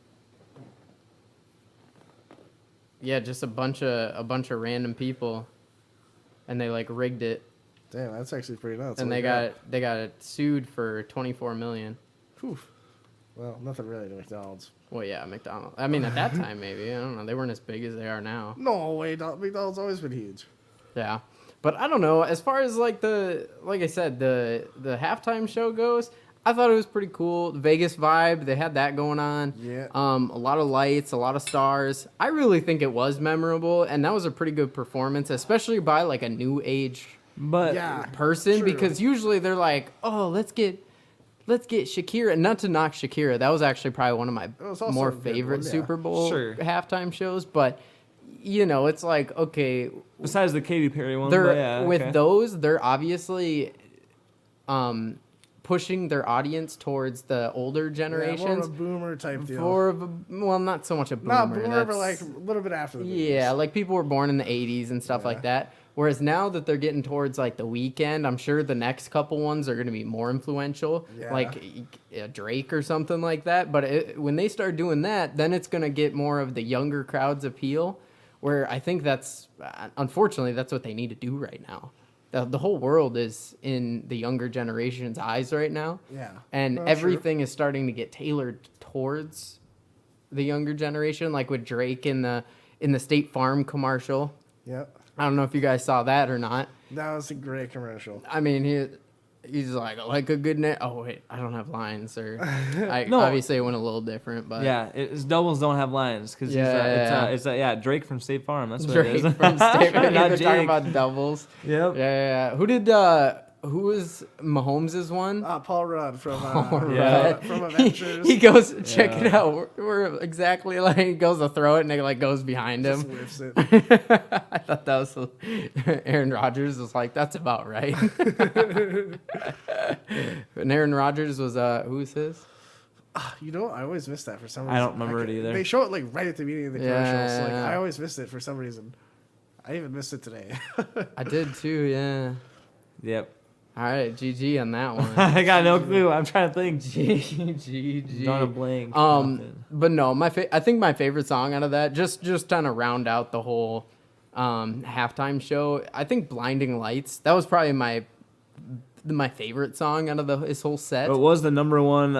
yeah, just a bunch of random people, and they like rigged it, Damn, that's actually pretty nuts. and Oh, they my got sued for 24 million. God. Well, nothing really to McDonald's. Well, yeah, McDonald's. I mean, at that time, maybe. I don't know. They weren't as big as they are now. No way. McDonald's always been huge. Yeah. But I don't know. As far as like I said, the halftime show goes, I thought it was pretty cool. The Vegas vibe, they had that going on. Yeah. A lot of lights, a lot of stars. I really think it was memorable, and that was a pretty good performance, especially by like a new age But Yeah. person, True. because usually they're like, oh, let's get Shakira. Not to knock Shakira, that was actually probably one of my was also more a good favorite one, yeah. Super Bowl Sure. halftime shows, but it's like, okay, besides the Katy Perry one, they're but yeah, with okay. those, they're obviously pushing their audience towards the older Yeah, more generations. of a boomer type deal. Well, not so much a boomer. Not boomer, but that's- like a little bit after the boomers. yeah, like people were born in the 80s and stuff like that. Whereas now that they're getting towards like the weekend, I'm sure the next couple ones are going to be more influential, Yeah. like Drake or something like that. But when they start doing that, then it's going to get more of the younger crowd's appeal, where I think unfortunately, that's what they need to do right now. The whole world is in the younger generation's eyes right now. Yeah. And Well, that's true. everything is starting to get tailored towards the younger generation, like with Drake in the State Farm commercial. Yep. I don't know if you guys saw that or not. That was a great commercial. I mean, he's like a good net. Oh wait, I don't have lines, or No. obviously it went a little different, but Yeah, his doubles don't have lines because Yeah. Drake from State Farm. That's what Drake it is. from State Farm. Not They're talking Jake. about doubles. Yep. Yeah. who was Mahomes' one? Paul Rudd from Rudd. from Avengers. He goes, check it out. We're exactly like, he goes to throw it and it like goes behind him. Just whiffs it. I thought that was Aaron Rodgers was like, that's about right. And Aaron Rodgers was who was his? You know, I always miss that for some reason. I don't remember it either. They show it like right at the beginning of the Yeah. commercial, so like I always missed it for some reason. I even missed it today. I did too, yeah. Yep. All right, GG on that one. I got no clue. I'm trying to think. GG. Drawing a blank. But no, I think my favorite song out of that, just kind of round out the whole halftime show. I think "Blinding Lights." That was probably my favorite song out of his whole set. It was the number one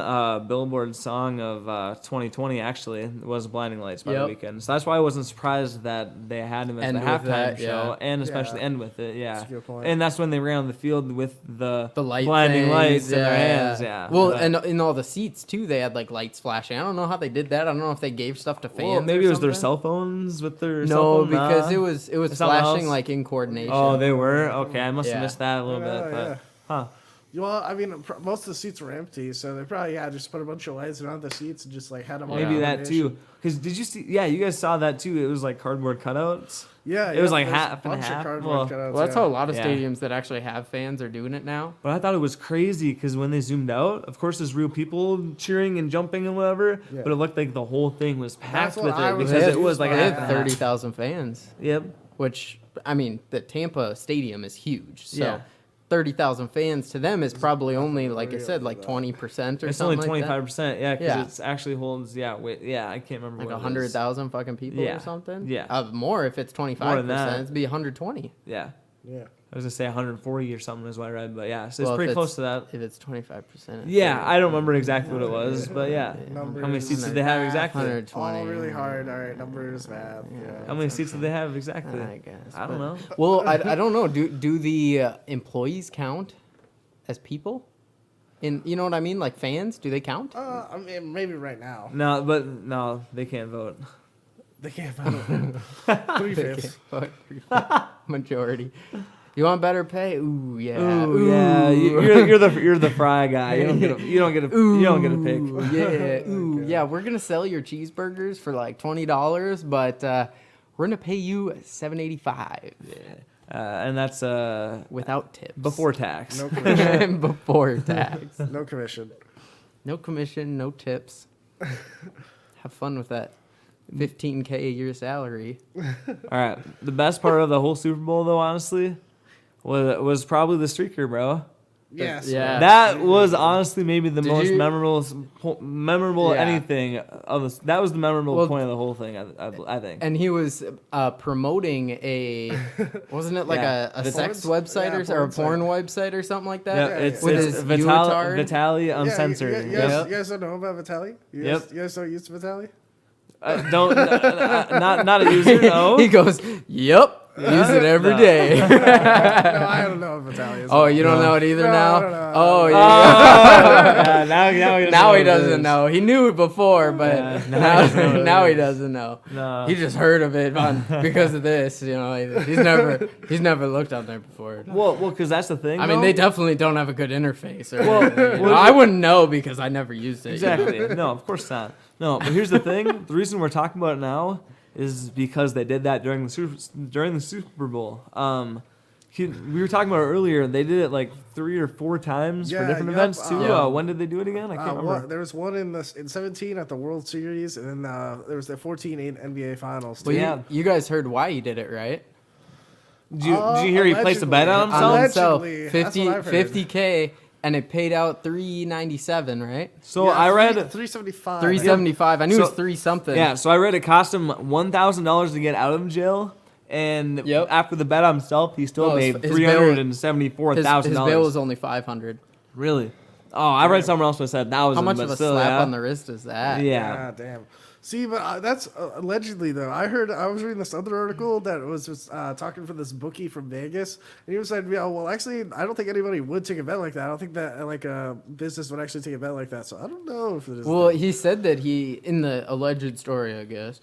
Billboard song of 2020. Actually, it was "Blinding Lights" by the weekend. So that's why I wasn't surprised that they had him as End the with halftime that, show, yeah. and especially end with it. Yeah, That's a good point. and that's when they ran on the field with the light blinding things, lights in their hands. Yeah. Well, But- and in all the seats too, they had like lights flashing. I don't know how they did that. I don't know if they gave stuff to fans. well, maybe or it was their something. cell phones with their. No, cell phone? because Nah. it was Something flashing else? like in coordination. Oh, they were okay. I must have Yeah. missed that a little Oh, bit, yeah. but huh. Well, I mean, most of the seats were empty, so they probably just put a bunch of lights around the seats and just like had them on. Maybe that coordination. too. Because did you see? Yeah, you guys saw that too. It was like cardboard cutouts. Yeah, It was like there's half a and bunch of half. cardboard Well, cutouts, Well, that's yeah. how a lot of Yeah. stadiums that actually have fans are doing it now. But I thought it was crazy because when they zoomed out, of course, there's real people cheering and jumping and whatever. Yeah. But it looked like the whole thing was packed what with I it was because it confused was like by. a They half had and half. 30,000 fans, Yep. which I mean, the Tampa stadium is huge. So Yeah. 30,000 fans to them is probably only, like I said, like 20% or It's only something like that. 25%. Yeah, because Yeah. it's actually holds. Yeah, wait. Yeah, I can't remember. Like what it is. 100,000 fucking people Yeah. or something. Yeah. More if it's 25%. that. It'd be 120. Yeah, Yeah. I was gonna say 140 or something is what I read, but yeah, so it's Well, if pretty close to that. If it's 25%. Yeah, I don't remember exactly what it was, but yeah. Numbers, How many seats did they have exactly? 120. All really hard. All right, numbers, math. Yeah. How many seats did they have exactly? I guess. I don't know. Well, I don't know. Do the employees count as people? You know what I mean? Like fans? Do they count? I mean, maybe right now No, but no, they can't vote. they can't vote. 3/5. Majority. You want better pay? Ooh, yeah. Ooh, yeah, you're the fry guy. You don't get a you don't get a pick. Ooh, yeah. Ooh, yeah. We're gonna sell your cheeseburgers for like $20, but we're gonna pay you $7.85 And that's without tips. before tax. No commission. Before tax. No commission. No commission, no tips. Have fun with that $15K a year salary. All right. The best part of the whole Super Bowl, though, honestly, was probably the streaker, bro. Yes. Yeah. That was honestly maybe the Did most you- memorable Yeah. anything of this. That was the memorable Well, point of the whole thing. I think. And he was promoting wasn't it like Yeah. a The sex porn- website yeah, or a porn porn website or something like that? Yeah, yeah, it's, With it's his Vitali, unitard? Vitali Yeah, Uncensored. You, Yep. you guys don't know about Vitali? You guys don't use Vitali? Don't not a user. No. He goes, "Yep, use it every No. day." No, I don't know what Vitali is. Oh, you don't know it either No, now? I don't know. Oh, yeah. Yeah, now he doesn't Now know he what it doesn't is. know. He knew it before, but Yeah, now now, he doesn't know what it now he is. doesn't know. No. He just heard of it because of this. You know, he's never looked on there before. Well, because that's the thing. I mean, though. they definitely don't have a good interface. Or Well, anything, you know. well, I wouldn't know because I never used it. Exactly. No, of course not. No, but here's the thing. The reason we're talking about it now is because they did that during the Super Bowl. We were talking about it earlier. They did it like 3 or 4 times for Yeah, different yep, events too. yeah. When did they do it again? I can't remember. There was one in 17 at the World Series, and then there was the 14 NBA Finals. Well, too. Yeah. you guys heard why he did it, right? Did you hear he placed a bet on allegedly. himself? On himself, That's what I've heard. 50K, and it paid out $397, right? So I read 375. 375. I knew it was So- 3 something. Yeah, so I read it cost him $1,000 to get out of jail, and Yep. after the bet on himself, he still No, his- made his bail- $374,000. His bail was only 500. Really? Oh, I read somewhere else that said 1,000. How much but of a still, slap yeah. on the wrist is that? Yeah. God damn. See, but that's allegedly though. I was reading this other article that was just talking for this bookie from Vegas, and he was saying, "Yeah, well, actually, I don't think anybody would take a bet like that. I don't think that like a business would actually take a bet like that. So I don't know if it is." Well, he said that in the alleged story, I guess,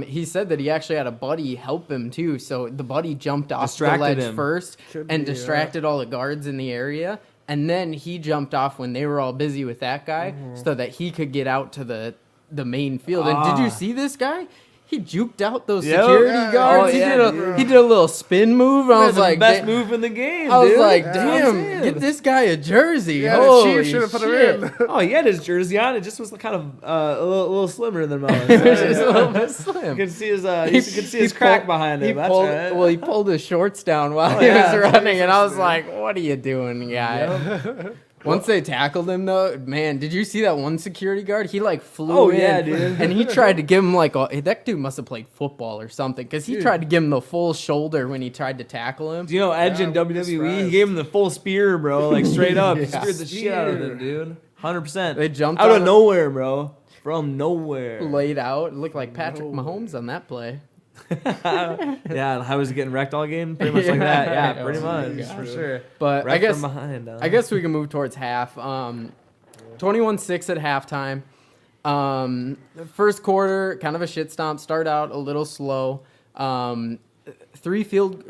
He said that he actually had a buddy help him too. So the buddy jumped off Distracted the ledge him. first Could and be, distracted all the guards in the area. And then he jumped off when they were all busy with that guy so that he could get out to the main field. And did you see this guy? He juked out those Yep. security Yeah, guards. yeah, He did a little spin move. I was the like, best "Da- move in the game. I was dude. like, That's what I'm damn, saying. get this guy a jersey. Yeah, the Holy Chiefs should have put him shit. in. Oh, he had his jersey on. It just was kind of a little slimmer than mine. It was just a little bit slim. You can see his you can see his crack behind him. That's pulled, right. Well, he pulled his shorts down while Oh, he yeah. was running, and I was like, "What are you doing, guy?" Once they tackled him, though, man, did you see that one security guard? He like flew Oh, in, yeah, dude. and he tried to give him like that dude must have played football or something, because he tried to give him the full shoulder when he tried to tackle him. Do you know Edge in I wouldn't be WWE? He surprised. gave him the full spear, bro. Like straight up, Yeah. speared the shit out of him, dude. 100%. They jumped out on of him. nowhere, bro. From nowhere. Laid out, it looked like Patrick Mahomes on that play. Yeah, I was getting wrecked all game, pretty much like that. Yeah, Yeah, pretty oh much my for God. sure. But Wrecked from behind. I guess we can move towards half. 21-6 at halftime. The first quarter, kind of a shit stomp. Start out a little slow. Two field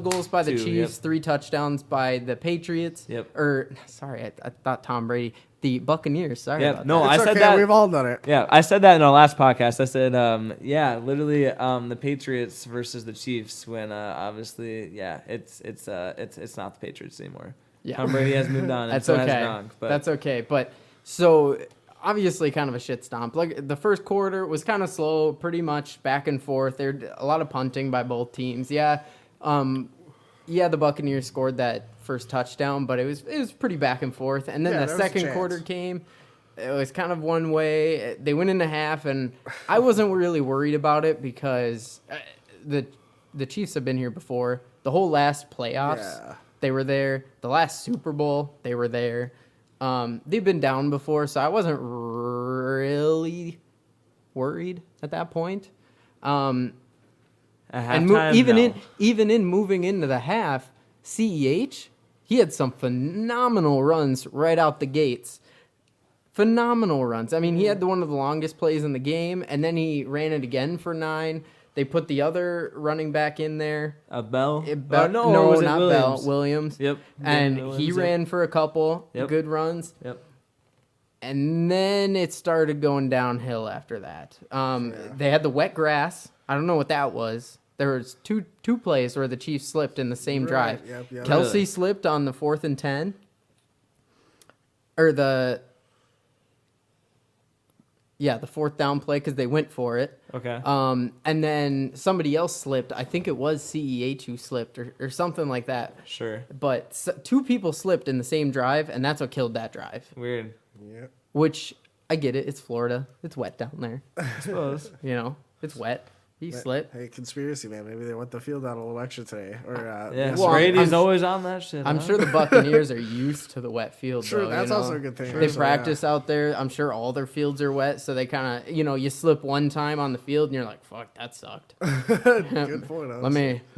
goals by the Two, Chiefs, yep. 3 touchdowns by the Patriots. Yep. I thought Tom Brady, the Buccaneers. Sorry Yeah, about no, that. I It's said okay, that. we've all done it. Yeah, I said that in our last podcast. I said, literally, the Patriots versus the Chiefs. When obviously, yeah, it's not the Patriots anymore. Yeah. Tom Brady has moved on. And That's so has okay. Gronk, but That's okay. But so obviously, kind of a shit stomp. Like the first quarter was kind of slow, pretty much back and forth. There's a lot of punting by both teams. Yeah, the Buccaneers scored that first touchdown, but it was pretty back and forth. And then Yeah, the there was a second chance. quarter came. It was kind of one way. They went into half, and I wasn't really worried about it because the Chiefs have been here before. The whole last playoffs. Yeah. They were there. The last Super Bowl, they were there. They've been down before, so I wasn't really worried at that point. at And halftime, no. even in moving into the half, CEH, he had some phenomenal runs right out the gates. Phenomenal runs. I mean, he had one of the longest plays in the game, and then he ran it again for 9. They put the other running back in there. Bell. No, or was it not Williams? Bell. Williams. Yep. And Williams, he yep. ran for a couple Yep. good runs. Yep. And then it started going downhill after that. They had the wet grass. I don't know what that was. There was two plays where the Chiefs slipped in the same Right, drive. yep. Kelsey Really? slipped on the 4th and 10. Or the 4th down play because they went for it. Okay. And then somebody else slipped. I think it was CEH who slipped or something like that. Sure. But 2 people slipped in the same drive, and that's what killed that drive. Weird. Yeah. Which, I get it. It's Florida. It's wet down there. I suppose. You know, it's wet. He slipped. Hey, conspiracy man. Maybe they went the field out a little extra today. Or Yeah. Well, Brady's I'm- always on that shit. I'm huh? sure the Buccaneers are used to the wet field. True, though, that's you know? also a good thing. They So, practice out there. I'm sure all their fields are wet, so they kind of, you slip one time on the field, and you're like, "Fuck, that sucked." Good point. Let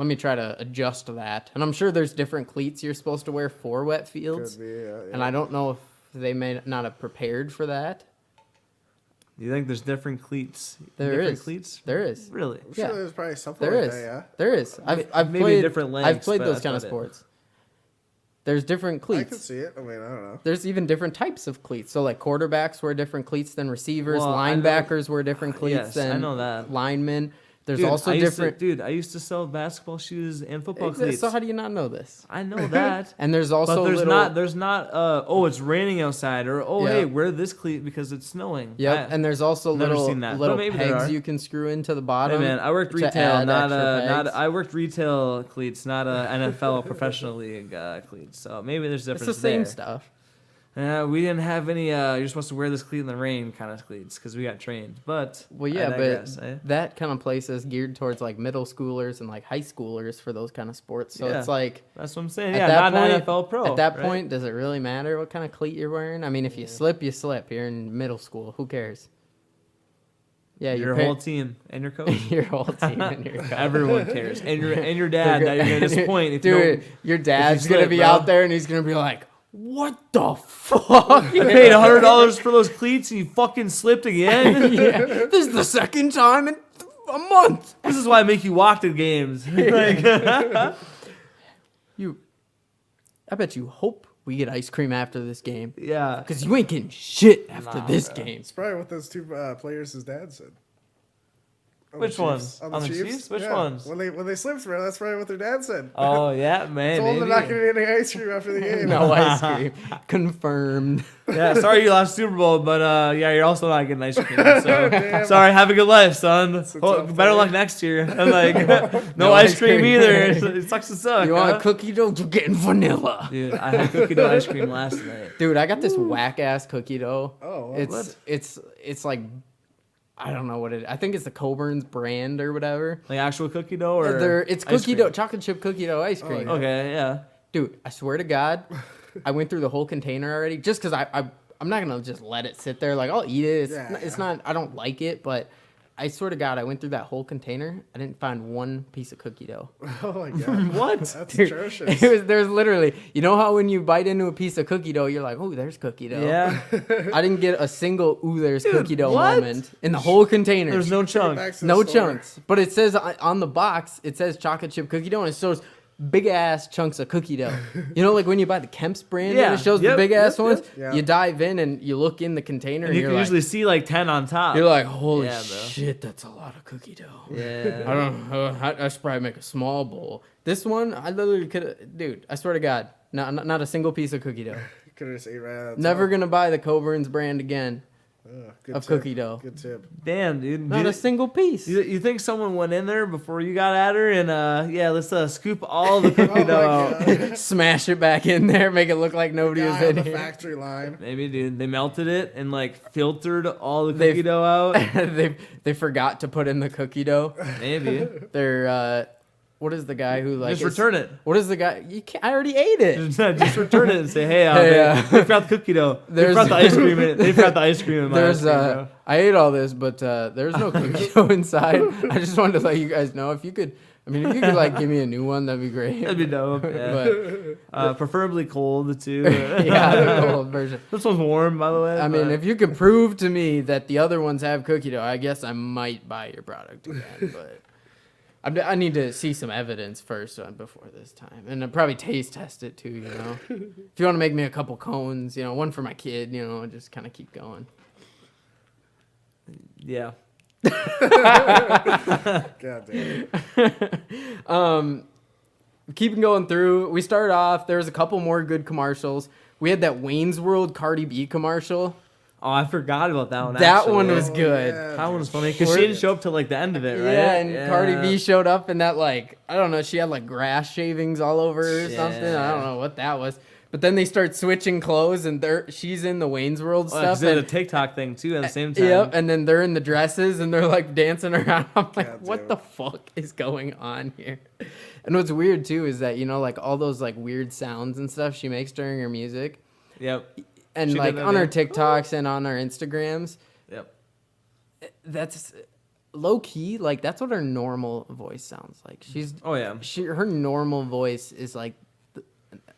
me try to adjust to that. And I'm sure there's different cleats you're supposed to wear for wet fields, Could be, yeah. and I don't know if they may not have prepared for that. You think there's different cleats? There different is. cleats? There is. Really? I'm sure yeah. there's probably something There like is. that, yeah. There is. I've Maybe played different I've lengths, played but those that's kind of about it. sports. There's different I cleats. can see it. I mean, I don't know. There's even different types of cleats. So like quarterbacks wear different cleats than receivers. Well, I know- Linebackers wear different cleats Yes, than I know that. linemen. There's Dude, also I used different. To, I used to sell basketball shoes and football cleats. So how do you not know this? I know that. And there's also But little. there's not it's raining outside, or Yeah. hey, wear this cleat because it's snowing. Yep, and there's also never little seen that, but little maybe there pegs are. you can screw into the Hey bottom. man, I worked to retail, add not extra pegs. I worked retail cleats, not a NFL professional league cleats. So maybe there's It's difference the same there. stuff. We didn't have any. You're supposed to wear this cleat in the rain kind of cleats because we got trained. But Well, yeah, I digress, but eh? that kind of place is geared towards like middle schoolers and like high schoolers for those kind of sports. So Yeah. it's like That's what I'm saying. at Yeah, that not point, an NFL pro. At that right? point, does it really matter what kind of cleat you're wearing? I mean, if you slip, you slip. You're in middle school. Who cares? Yeah, your whole team and your coach. your whole team and your coach. Everyone cares, and your dad. That you're gonna disappoint if you Dude, don't. your dad's slip, gonna be bro. out there and he's gonna be like, what the fuck? You paid $100 for those cleats and you fucking slipped again? Yeah, this is the second time in a month. This is why I make you walk to games. Like, I bet you hope we get ice cream after this game. yeah. Because you ain't getting shit after this game. It's probably what those two players' dad said. On the Which Chiefs. ones? On the Chiefs? Which ones? When they slipped, bro, that's probably what their dad said. Oh, yeah, man. Told them Maybe. they're not going to get any ice cream after the game. No ice cream. Confirmed. Yeah, sorry you lost Super Bowl, but yeah, you're also not getting ice cream. So sorry, have a good life, son. Better luck next year. And like, no ice cream either. It sucks to suck. You want a cookie dough? You're getting vanilla. Dude, I had cookie dough ice cream last night. Dude, I got this whack ass cookie dough. Oh, it's like, I don't know what it is. I think it's the Coburn's brand or whatever. Like actual cookie dough or It's ice cookie cream? dough, chocolate chip cookie dough ice cream. yeah. Okay, yeah. Dude, I swear to God, I went through the whole container already just because I'm not going to just let it sit there. Like, I'll eat it. It's not, I don't like it, but I swear to God, I went through that whole container. I didn't find one piece of cookie dough. Oh my god. What? That's Dude, atrocious. there's literally, you know how when you bite into a piece of cookie dough, you're like, oh, there's cookie dough. Yeah. I didn't get a single, ooh, there's cookie dough what? moment in the whole container. There's no chunk. Back to the No store. chunks. But it says on the box, it says chocolate chip cookie dough, and it shows big ass chunks of cookie dough. You know, like when you buy the Kemp's brand Yeah. and it shows Yep. the big ass Yep. ones, Yep. you dive in and you look in the container And and you you're can like, usually see like 10 on top. you're like, holy Yeah, bro. shit, that's a lot of cookie dough. Yeah. I don't know. I should probably make a small bowl. This one, I literally could, dude, I swear to God, not a single piece of cookie dough. Could have just ate right out of the Never top. gonna buy the Coburn's brand again Good of tip. cookie dough. Good tip. Damn, dude. Not a single piece. You think someone went in there before you got at her and yeah, let's scoop all the cookie Oh my dough out. god. Smash it back in there, make it look like nobody was Guy on in the here. factory line. Maybe, dude. They melted it and like filtered all the They- cookie dough out. they forgot to put in the cookie dough. Maybe. They're what is the guy who like Just return it. What is the guy? You can't. I already ate it. Just return it and say, hey, they forgot the cookie dough. They There's- forgot the ice cream in it. They forgot the ice cream in my There's ice cream, bro. I ate all this, but there's no cookie dough inside. I just wanted to let you guys know if you could. I mean, if you could like give me a new one, that'd be great. That'd be dope. Yeah. But Preferably cold too. yeah, the cold version. This one's warm, by the way. I mean, but- if you could prove to me that the other ones have cookie dough, I guess I might buy your product again. But I need to see some evidence first before this time, and I'll probably taste test it too. You know, if you want to make me a couple cones, you know, one for my kid, you know, just kind of keep going. yeah. God damn. Keeping going through, we started off. There was a couple more good commercials. We had that Wayne's World Cardi B commercial. Oh, I forgot about that one. That actually. one was Oh, good. yeah, That one dude. was funny because she didn't show up till like the end of it, right? Yeah, and Cardi B showed up and that like, I don't know, she had like grass shavings all over her or something. I Yeah. don't know what that was. But then they start switching clothes and she's in the Wayne's World stuff. They did a And, TikTok thing too at the same time. yep, and then they're in the dresses and they're like dancing around. I'm like, God what damn the it. fuck is going on here? And what's weird too is that, you know, like all those like weird sounds and stuff she makes during her music. Yep. And She did like that, on her yeah. TikToks and on her Instagrams. Yep. That's low key, like that's what her normal voice sounds like. Oh yeah. Her normal voice is like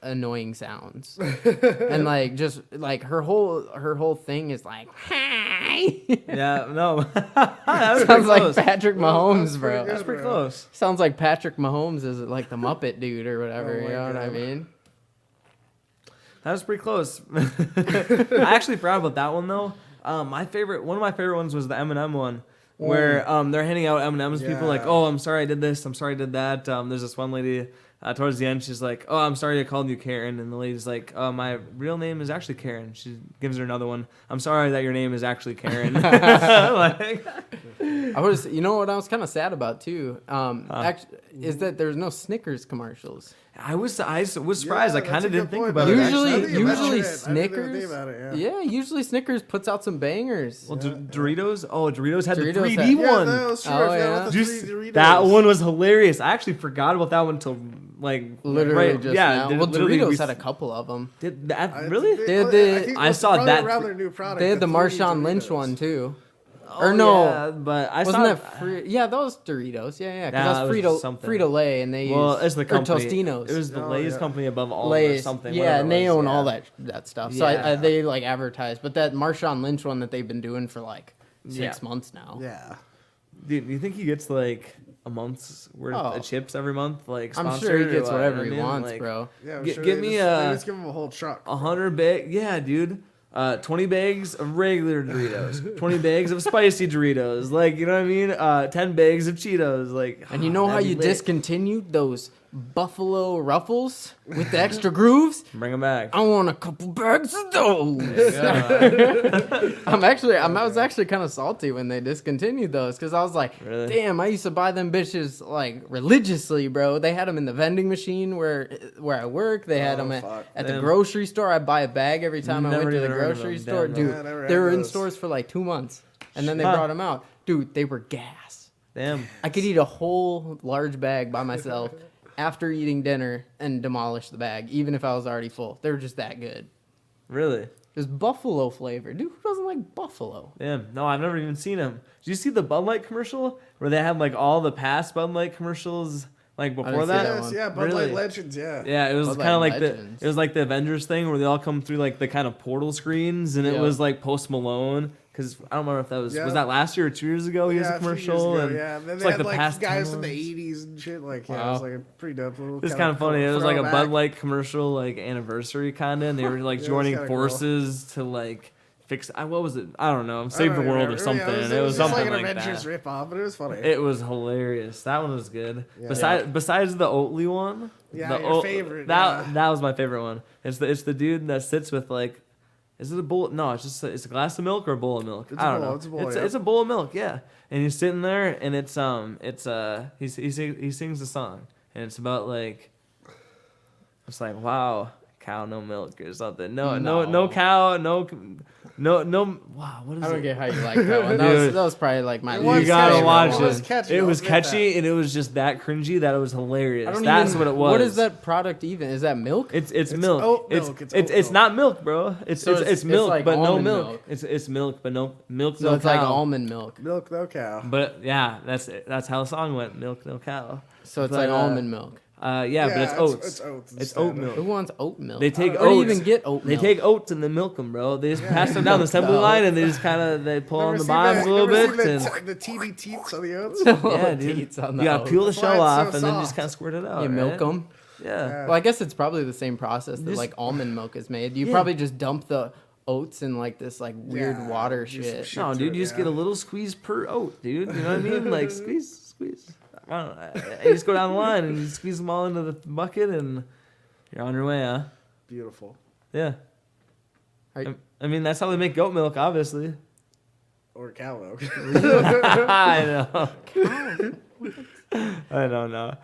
annoying sounds. And like just like her whole thing is like hi. Yeah. No. That was pretty Sounds like close. Patrick Mahomes, bro. That's pretty bro. close. Sounds like Patrick Mahomes is like the Muppet dude or whatever, Oh you my know what I God. mean? That was pretty close. I actually forgot about that one though. One of my favorite ones was the Eminem one, where they're handing out M&Ms. People like, Yeah. oh, I'm sorry I did this. I'm sorry I did that. There's this one lady towards the end. She's like, oh, I'm sorry I called you Karen. And the lady's like, my real name is actually Karen. She gives her another one. I'm sorry that your name is actually Karen. Like, You know what I was kind of sad about too, is that there's no Snickers commercials. I was surprised. Yeah, I that's kind a of good didn't think point, about but it. Usually- actually. I think you mentioned usually it. I didn't even Snickers- think about it, yeah. Yeah, usually Snickers puts out some bangers. Well, Doritos. Oh, Doritos had Doritos the 3D had- Yeah, one. that was true. Oh, I forgot yeah. about the Just- 3D Doritos. that one was hilarious. I actually forgot about that one until like Literally right, just yeah. now. Well, literally Doritos we- had a couple of them. Did that I- really? They had the- think I it's saw probably that around too. their new product. They had the 3D Marshawn Lynch Doritos. one too. Or no, yeah, but I wasn't saw that free? Yeah, those Doritos. Yeah, because Nah, that's it was something. Frito-Lay, and they Well, use it's the company. or Tostinos. It was the Lay's company above all or Lay's, something. yeah, whatever and it they was, own yeah. all that stuff. So Yeah. they like advertise, but that Marshawn Lynch one that they've been doing for like 6 months now. Yeah. Dude, do you think he gets like a month's worth of chips every month? Like, I'm sponsored sure he or gets what? whatever I he mean, wants, like, bro. Yeah, I'm Get- sure give they me just, a- they just give him a whole truck. 100 bag, yeah, dude. 20 bags of regular Doritos, 20 bags of spicy Doritos, like, you know what I mean? 10 bags of Cheetos, like. And you know how that'd be you lit. discontinued those Buffalo Ruffles with the extra grooves? Bring them back. I want a couple bags of those. I was actually kind of salty when they discontinued those because I was like, Really? damn, I used to buy them bitches like religiously, bro. They had them in the vending machine where I work. They had them at the Damn. grocery store. I'd buy a bag every time I Never went to the even heard of grocery them. store. Damn, Dude, man. I never they had were in those. stores for like 2 months. And then they Huh. brought them out. Dude, they were gas. Damn. I could eat a whole large bag by myself after eating dinner and demolish the bag, even if I was already full. They were just that good. Really? It was buffalo flavor. Dude, who doesn't like buffalo? Damn. No, I've never even seen them. Did you see the Bud Light commercial where they had like all the past Bud Light commercials like before didn't see that? that Yes, one. yeah, Bud Really? Light Legends, yeah. Yeah, it was Bud Light kind of like Legends. it was like the Avengers thing where they all come through like the kind of portal screens, and it Yeah. was like Post Malone. Because I don't remember if that was Yeah. that last year or 2 years ago. He has Yeah, a few years commercial, ago, and yeah. And then it's they like had the like past guys 10 from the ones. 80s and shit. Like, yeah, Wow. it was like a pretty dope little. It's kind of funny. It was like a Bud throwback. Light commercial, like anniversary kind of, and they were like Yeah, it was joining kinda cool. forces to like fix. What was it? I don't know. Save I the don't world remember. or something. Yeah, it was just something like an like Avengers that. ripoff, but it was funny. It was hilarious. That one was good. Yeah. Besides the Oatly one, Yeah, the your favorite, That yeah. that was my favorite one. It's the dude that sits with like, is it a bowl? No, it's a glass of milk or a bowl of milk. It's I a don't bowl, know. it's a bowl, It's a bowl of milk. Yeah, and he's sitting there, and he sings the song, and it's about like, it's like, wow, cow no milk or something. No cow, no. Wow, what is it? I don't get how you like that one. Dude. That was probably like my It You was least gotta favorite watch one. It was it. catchy, It I'll was admit catchy, and it was just that cringy that it was hilarious. I don't That's even- what it was. What is that product even? Is that milk? It's It's milk. oat It's milk. It's it's oat milk. not milk, bro. It's So it's it's milk, like but no almond milk. milk. It's milk, but no milk. So no it's cow. like almond milk. Milk, no cow. But yeah, that's how the song went. Milk, no cow. So it's But, like almond milk. Yeah, but it's oats. It's oats. It's instead. oat milk. Who wants oat milk? They take Where do you oats. even get oat They milk? take oats and they milk them, bro. They just pass them down the assembly No. line, and they just kind of they pull on the bottoms a little bit. And, The teeny teats on the oats. yeah, dude. Teats on You the gotta oats. peel the That's why shell it's so off, and then soft. just kind of squirt it out. You milk right? them. Yeah. Well, I guess it's probably the same process that Just- like almond milk is made. You Yeah. probably just dump the oats in like this like weird Yeah, water do some shit. shit. No, to dude, it, you just yeah. get a little squeeze per oat, dude. You know what I mean? Like squeeze. I don't know. You just go down the line and you squeeze them all into the bucket, and you're on your way, huh? Beautiful. Yeah. Are- I mean, that's how they make goat milk, obviously. Or cow milk. I know. I don't know.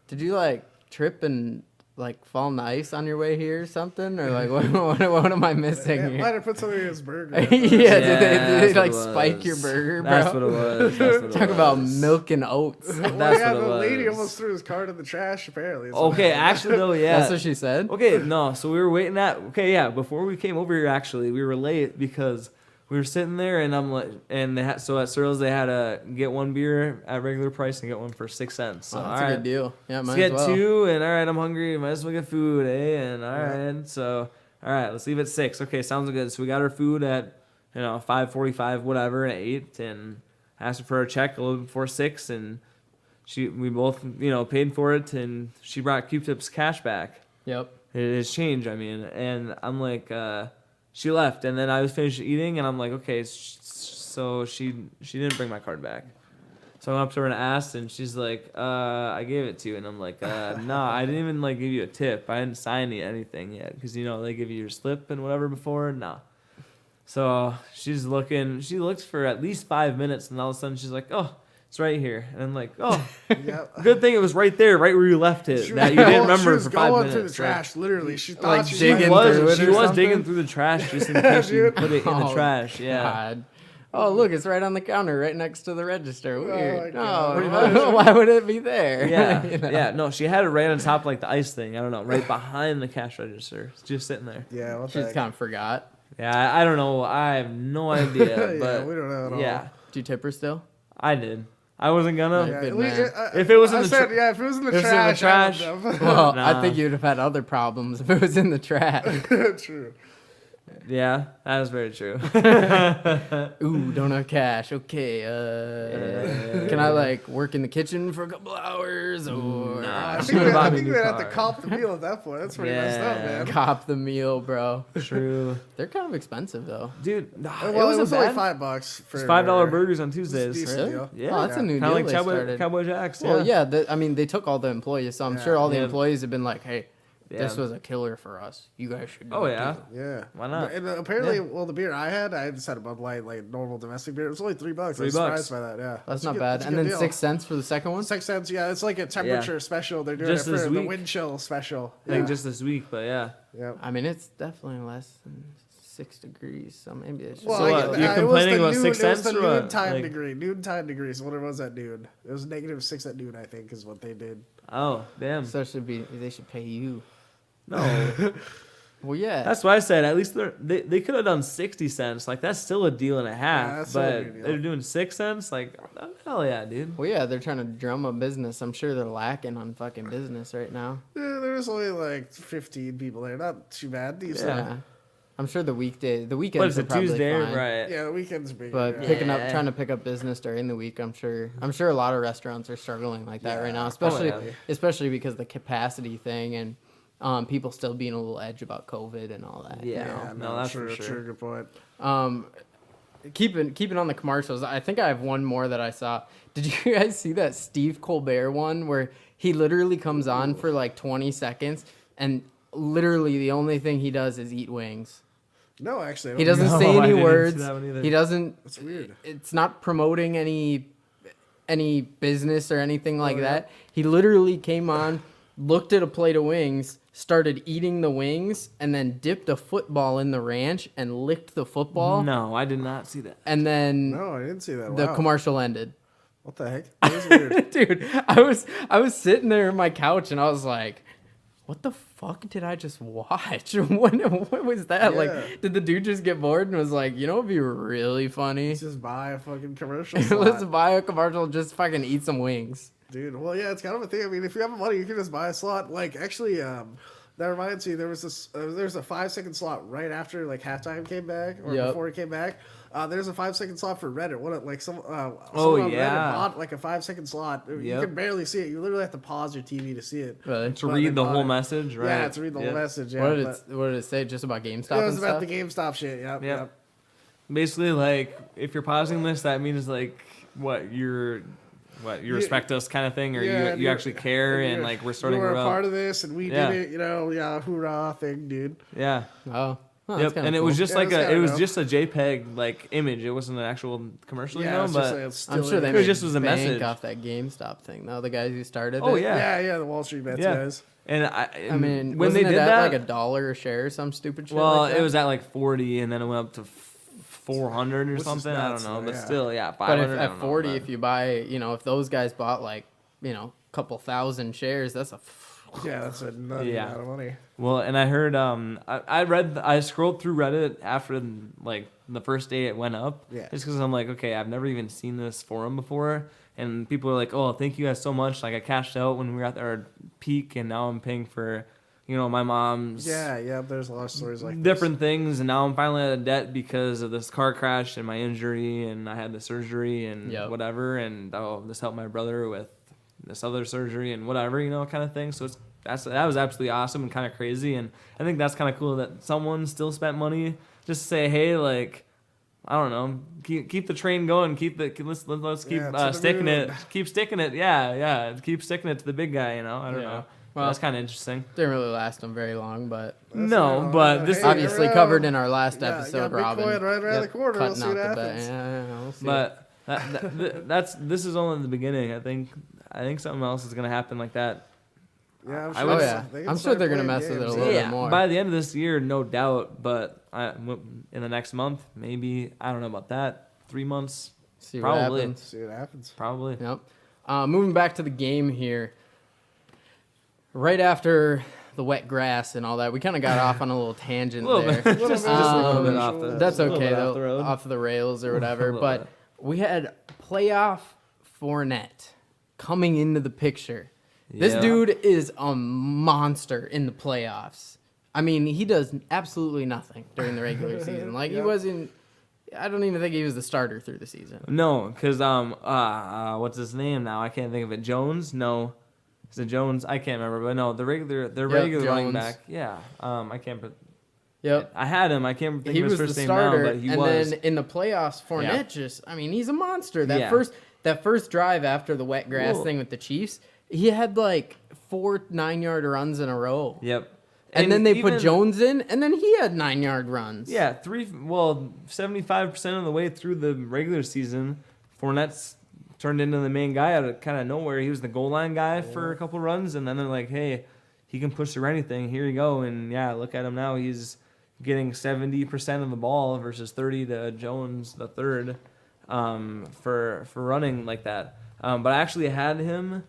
Did you like trip and like fall on the ice on your way here or something? Or like what am I missing Yeah, here? might have put something in his burger. yeah, did they that's like what it spike your was. burger, bro? That's what it was. That's what it Talk about was. milk and oats. Well, That's yeah, what it the lady was. almost threw his card in the trash, apparently. Okay, actually, though, yeah. That's what she said. Okay, no. So we were waiting before we came over here, actually, we were late because we were sitting there, and I'm like, and they had, so at Searles they had to get one beer at regular price and get one for 6 cents. So Oh, all that's a right, good deal. Yeah, let's might get as well. two, and all right, I'm hungry, might as well get food, eh? And all right, so all right, let's leave at 6. Okay, sounds good. So we got our food at 5:45, whatever, at 8, and asked her for a check a little before 6, and we both paid for it, and she brought Q-Tip's cash back. Yep. His change, I mean, and I'm like, she left, and then I was finished eating, and I'm like, okay, so she didn't bring my card back. So I went up to her and asked, and she's like, I gave it to you, and I'm like, no, I didn't even like give you a tip. I didn't sign anything yet, because they give you your slip and whatever before. No. So she's looking. She looks for at least 5 minutes, and all of a sudden she's like, oh, it's right here, and I'm like, oh. Yep. Good thing it was right there, right where you left it. She That was you didn't going- remember she was for 5 going minutes. through the trash, literally. She thought like she digging was through it She or was something? digging through the trash just in case you Dude. put it in the Oh, trash. Yeah. God. Oh, look, it's right on the counter, right next to the register. Weird. my God. Why would it be there? Yeah. You know? Yeah. No, she had it right on top like the ice thing. I don't know, right behind the cash register. It's just sitting there. Yeah, what She the just heck? kind of forgot. Yeah, I don't know. I have no idea. Yeah, But we don't know at all. yeah, Do you tip her still? I did. I wasn't gonna. Yeah. Good we- man. If it was in I the said, tra- yeah, if it was in the If it's in the trash, I trash, would have. well, I Nah. think you'd have had other problems if it was in the trash. True. Yeah, that is very true. Ooh, don't have cash. Okay, can I like work in the kitchen for a couple hours or Nah. I She think, would've bought me a we'd new have to car. cop the meal at that point. That's pretty messed up, Yeah. man. cop the meal, bro? True, They're kind of expensive though. dude. Nah, Well, it wasn't was only bad. $5 for It's $5 burgers on It's a Tuesdays. decent Really? deal. Yeah, Oh, that's a new Kinda deal like they started. Cowboy Jacks. Well, yeah. I mean, they took all the employees, so I'm Yeah. sure all the Yeah. employees have been like, "Hey, this Yeah. was a killer for us. You guys should." Go Oh too." yeah. Yeah. Why not? And apparently, well, the beer I just had a Bud Light, like normal domestic beer. It was only $3. I was $3. surprised by that. Yeah, That's a not good- bad. that's a And good then deal. 6 cents for the second one. 6 cents. Yeah, it's like a temperature special. They're doing Just it this for the week. wind chill special. I think Yeah. just this week, but yeah. Yeah. I mean, it's definitely less than 6 degrees, so maybe it's just. Well, So I what, get you're that. It was complaining the about noon- 6 It was cents the or what? noontime Like- degree. Noontime degrees. What it was at noon. It was -6 at noon. I think is what they did. Oh damn. So they should pay you. No. Well, yeah. That's why I said at least they could have done 60 cents. Like that's still a deal and a Yeah, half. that's still a But good deal. they're doing 6 cents. Like hell yeah, dude. Well, yeah, they're trying to drum up business. I'm sure they're lacking on fucking business right now. Yeah, there was only like 15 people there. Not too bad. Decent. Yeah. I'm sure the weekends What is are it, probably Tuesday? fine. Right. Yeah, the weekend's big. But yeah. trying to pick up business during the week, I'm sure a lot of restaurants are struggling like that right now, especially yeah. especially because of the capacity thing and people still being a little edge about COVID and all that. you Yeah. know? Yeah, No, that's true, for sure. True, good point. Keeping on the commercials, I think I have one more that I saw. Did you guys see that Steve Colbert one where he literally comes on for like 20 seconds and literally the only thing he does is eat wings? No, actually, I He don't doesn't No, say I any didn't see words. that one either. He doesn't. That's weird. It's not promoting any business or anything like yeah. that. He literally came on, looked at a plate of wings, started eating the wings, and then dipped a football in the ranch and licked the football. No, I did not see that. And then No, I didn't see that. the Wow. commercial ended. What the heck? That was weird. Dude, I was sitting there on my couch and I was like, what the fuck did I just watch? What was that? Yeah. Like, did the dude just get bored and was like, you know, it'd be really funny? Let's just buy a fucking commercial Let's slot. buy a commercial, just fucking eat some wings. Dude, well, yeah, it's kind of a thing. I mean, if you have money, you can just buy a slot. Like, actually, that reminds me, there was a 5-second slot right after like halftime came back or Yep. before it came back. There's a 5-second slot for Reddit. Someone on yeah. Reddit bought like a 5-second slot. You Yep. can barely see it. You literally have to pause your TV to see it. Really? To But read they the bought whole it. message, right? Yeah, to read the whole Yep. message. Yeah, What did it say? Just about GameStop it was and about stuff? the GameStop shit. Yep. Yep. Basically, like if you're pausing this, that means like you respect us kind of thing, or Yeah, you actually care, and like we're starting You were to a rub. part of this, and we Yeah. did it. You know, yeah, hoorah thing, dude. Yeah. Oh. Huh, that's Yep. kinda And it cool. was just Yeah, like that's it kinda was dope. just a JPEG like image. It wasn't an actual commercial, Yeah, you know. it's just But like, it's I'm still sure they in It made just was a bank message. off that GameStop thing, though. The guys who started Oh, it. yeah. Yeah, the Wall Street bets Yeah. guys. and I mean, when they wasn't did it at that, like $1 a share or some stupid shit well, like that? it was at like 40, and then it went up to 400 or Which is something. I don't nuts, know, though, but yeah. still, yeah, But 500. if I at don't 40, know, if you buy, if those guys bought like, couple thousand shares, that's a Yeah, that's a nutty Yeah. amount of money. Well, and I heard I scrolled through Reddit after like the first day it went up, Yeah. just because I'm like, okay, I've never even seen this forum before, and people are like, oh, thank you guys so much. Like I cashed out when we were at our peak, and now I'm paying for, my mom's Yeah, there's a lot of stories like different things, and now I'm finally out of debt because of this car crash and my injury, and I had the surgery and Yep. whatever, and this helped my brother with this other surgery and whatever, kind of thing. So that was absolutely awesome and kind of crazy, and I think that's kind of cool that someone still spent money just to say, hey, like, I don't know, keep the train going, let's keep Yeah, to the sticking moon. it, keep sticking it, yeah, keep sticking it to the big guy, I don't Yeah. know. Well, That's kind of interesting. didn't really last them very long, but No, but this Hey, is obviously around. covered in our last Yeah, episode, got Robin. Bitcoin right around the corner. We'll Cutting see out what the bet. happens. Yeah, we'll see. But this is only the beginning. I think something else is gonna happen like that. Yeah, I'm I sure. would- Oh yeah, they can I'm sure start they're gonna playing mess with it a games. little Yeah, bit more. by the end of this year, no doubt. But in the next month, maybe I don't know about that. 3 months, See probably. what happens. See what happens. probably. Yep. Moving back to the game here. Right after the wet grass and all that. We kind of got off on a little tangent A little there. bit. Just a little bit off the. That's a little okay bit though, off the road. off the rails or whatever. But bit. we had playoff Fournette coming into the picture. This Yeah. dude is a monster in the playoffs. I mean, he does absolutely nothing during the regular season. Like he wasn't. I don't even think he was the starter through the season. No, because what's his name now? I can't think of it. Jones? No, is it Jones? I can't remember. But no, the regular running Jones. back. Yeah. I can't. Yep. I had him. I can't think He of his was first the name starter, now, but he and was. then in the playoffs, Fournette he's a monster. That first drive after the wet grass thing with the Chiefs, he had like 4 9-yard runs in a row. Yep. And then they put Jones in, and then he had 9-yard runs. Yeah, 75% of the way through the regular season, Fournette's turned into the main guy out of kind of nowhere. He was the goal line guy for a couple runs, and then they're like, hey, he can push through anything. Here you go. And yeah, look at him now. He's getting 70% of the ball versus 30 to Jones the third for running like that. But I actually had him.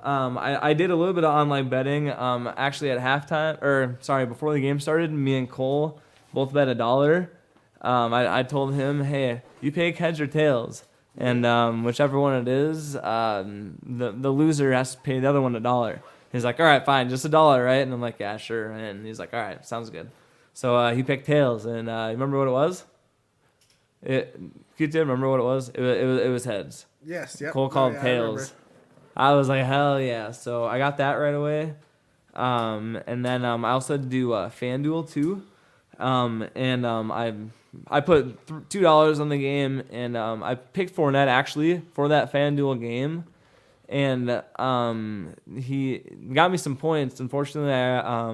I did a little bit of online betting. Actually at halftime, before the game started, me and Cole both bet $1. I told him, hey, you pick heads or tails, and whichever one it is, the loser has to pay the other one $1. He's like, all right, fine, just $1, right? And I'm like, yeah, sure. And he's like, all right, sounds good. So he picked tails, and remember what it was? Q-Tip, remember what it was? It was heads. Yes, yep. Cole called I tails. I was like, hell yeah. So I got that right away. And then I also had to do FanDuel too. I put $2 on the game, and I picked Fournette actually for that FanDuel game. And he got me some points. Unfortunately, I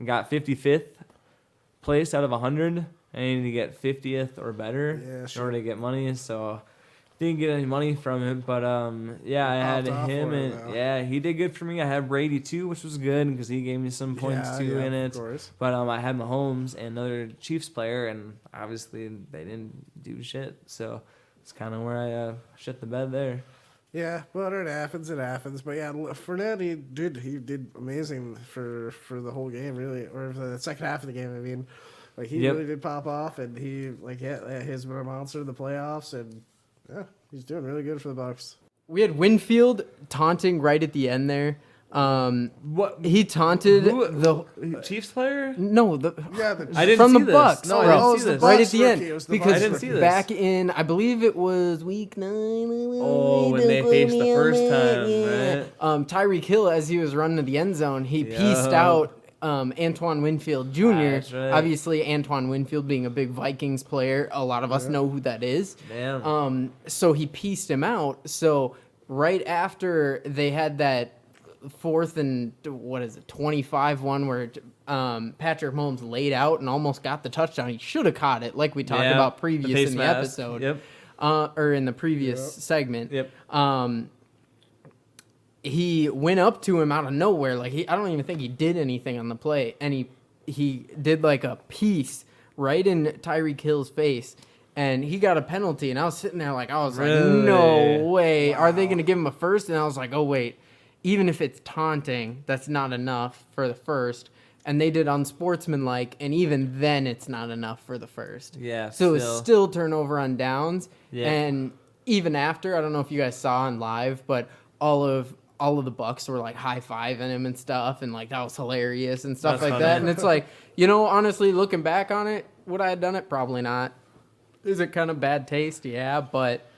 got 55th place out of 100. I needed to get 50th or better in order to get money. So didn't get any money from it, but I had him, and he did good for me. I had Brady too, which was good because he gave me some points too in it. But I had Mahomes and another Chiefs player, and obviously they didn't do shit. So it's kind of where I shit the bed there. Yeah, but it happens. But yeah, Fournette, he did amazing for the whole game, really, or for the second half of the game. I mean, like he really did pop off, and he he's been a monster in the playoffs, and yeah, he's doing really good for the Bucs. We had Winfield taunting right at the end there. What he taunted the Chiefs player? No, I didn't from see the this. Bucs. No, bro. I didn't see this. Right at the end because I didn't see this. back in I believe it was week 9. Oh, when they faced the first time, right? Tyreek Hill, as he was running to the end zone, he pieced out Antoine Winfield Jr. That's right. Obviously, Antoine Winfield being a big Vikings player, a lot of us know who that is. Damn. So he pieced him out. So right after they had that 4th and 25 one where Patrick Mahomes laid out and almost got the touchdown. He should have caught it, like we talked about previous in the episode, or in the previous segment. He went up to him out of nowhere. Like I don't even think he did anything on the play, and he did like a piece right in Tyreek Hill's face, and he got a penalty. And I was sitting there like, no way. Wow. Are they going to give him a first? And I was like, oh wait, even if it's taunting, that's not enough for the first. And they did unsportsmanlike, and even then it's not enough for the first. Yeah. So it's still turnover on downs. Yeah. And even after, I don't know if you guys saw on live, but all of the Bucs were like high-fiving him and stuff, and like that was hilarious and stuff like that. And it's like, honestly, looking back on it, would I have done it? Probably not. Is it kind of bad taste? Yeah, but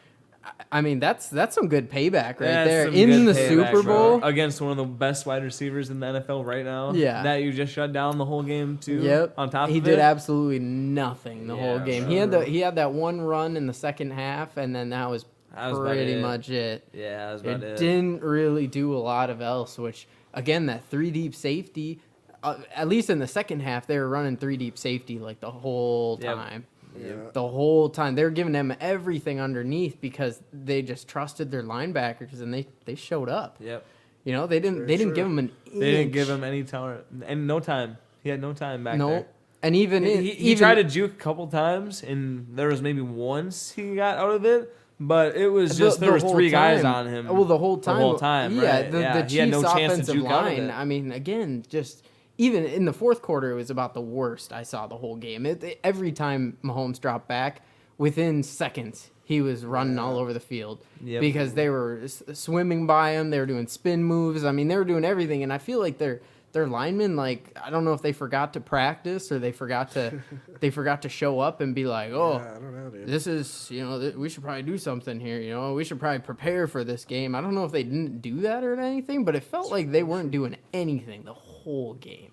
I mean that's some good payback right there in the Super Bowl against one of the best wide receivers in the NFL right now. Yeah, that you just shut down the whole game too. Yep. On top of it, he did absolutely nothing the whole game. Sure. He had that one run in the second half, and then that was pretty much it. Yeah, that was about it. Didn't really do a lot of else, which, again, that 3 deep safety, at least in the second half, they were running 3 deep safety like the whole time. Yep. The whole time. They were giving them everything underneath because they just trusted their linebackers, and they showed up. Yep. They didn't give him an inch. They didn't give him any time, and no time. He had no time back there. And even he tried to juke a couple times, and there was maybe once he got out of it. But it was just there was 3 guys on him. Well, the whole time. Yeah, right? The Chiefs' he had no chance to offensive juke line. out of it. I mean, again, just even in the fourth quarter, it was about the worst I saw the whole game. Every time Mahomes dropped back, within seconds, he was running all over the field because they were swimming by him. They were doing spin moves. I mean, they were doing everything. And I feel like their linemen, like, I don't know if they forgot to practice or they forgot to show up and be like, oh, I don't know, dude. this is, we should probably do something here. We should probably prepare for this game. I don't know if they didn't do that or anything, but it felt like they weren't doing anything the whole game.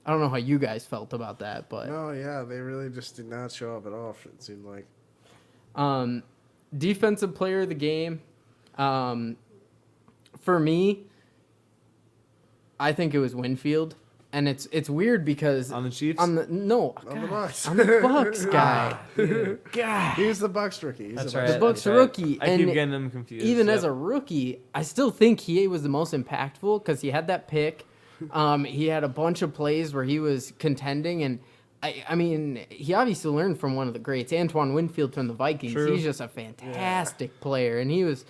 I don't know how you guys felt about that, but No, yeah, they really just did not show up at all. It seemed like. Defensive player of the game, for me, I think it was Winfield, and it's weird because On the Chiefs? on the Bucks. I'm the Bucks guy. God, He's the Bucks rookie. That's the right. Bucks That's right. rookie, I and keep getting them confused. even as a rookie, I still think he was the most impactful because he had that pick. He had a bunch of plays where he was contending, and I mean, he obviously learned from one of the greats, Antoine Winfield from the Vikings. True. He's just a fantastic player, and he's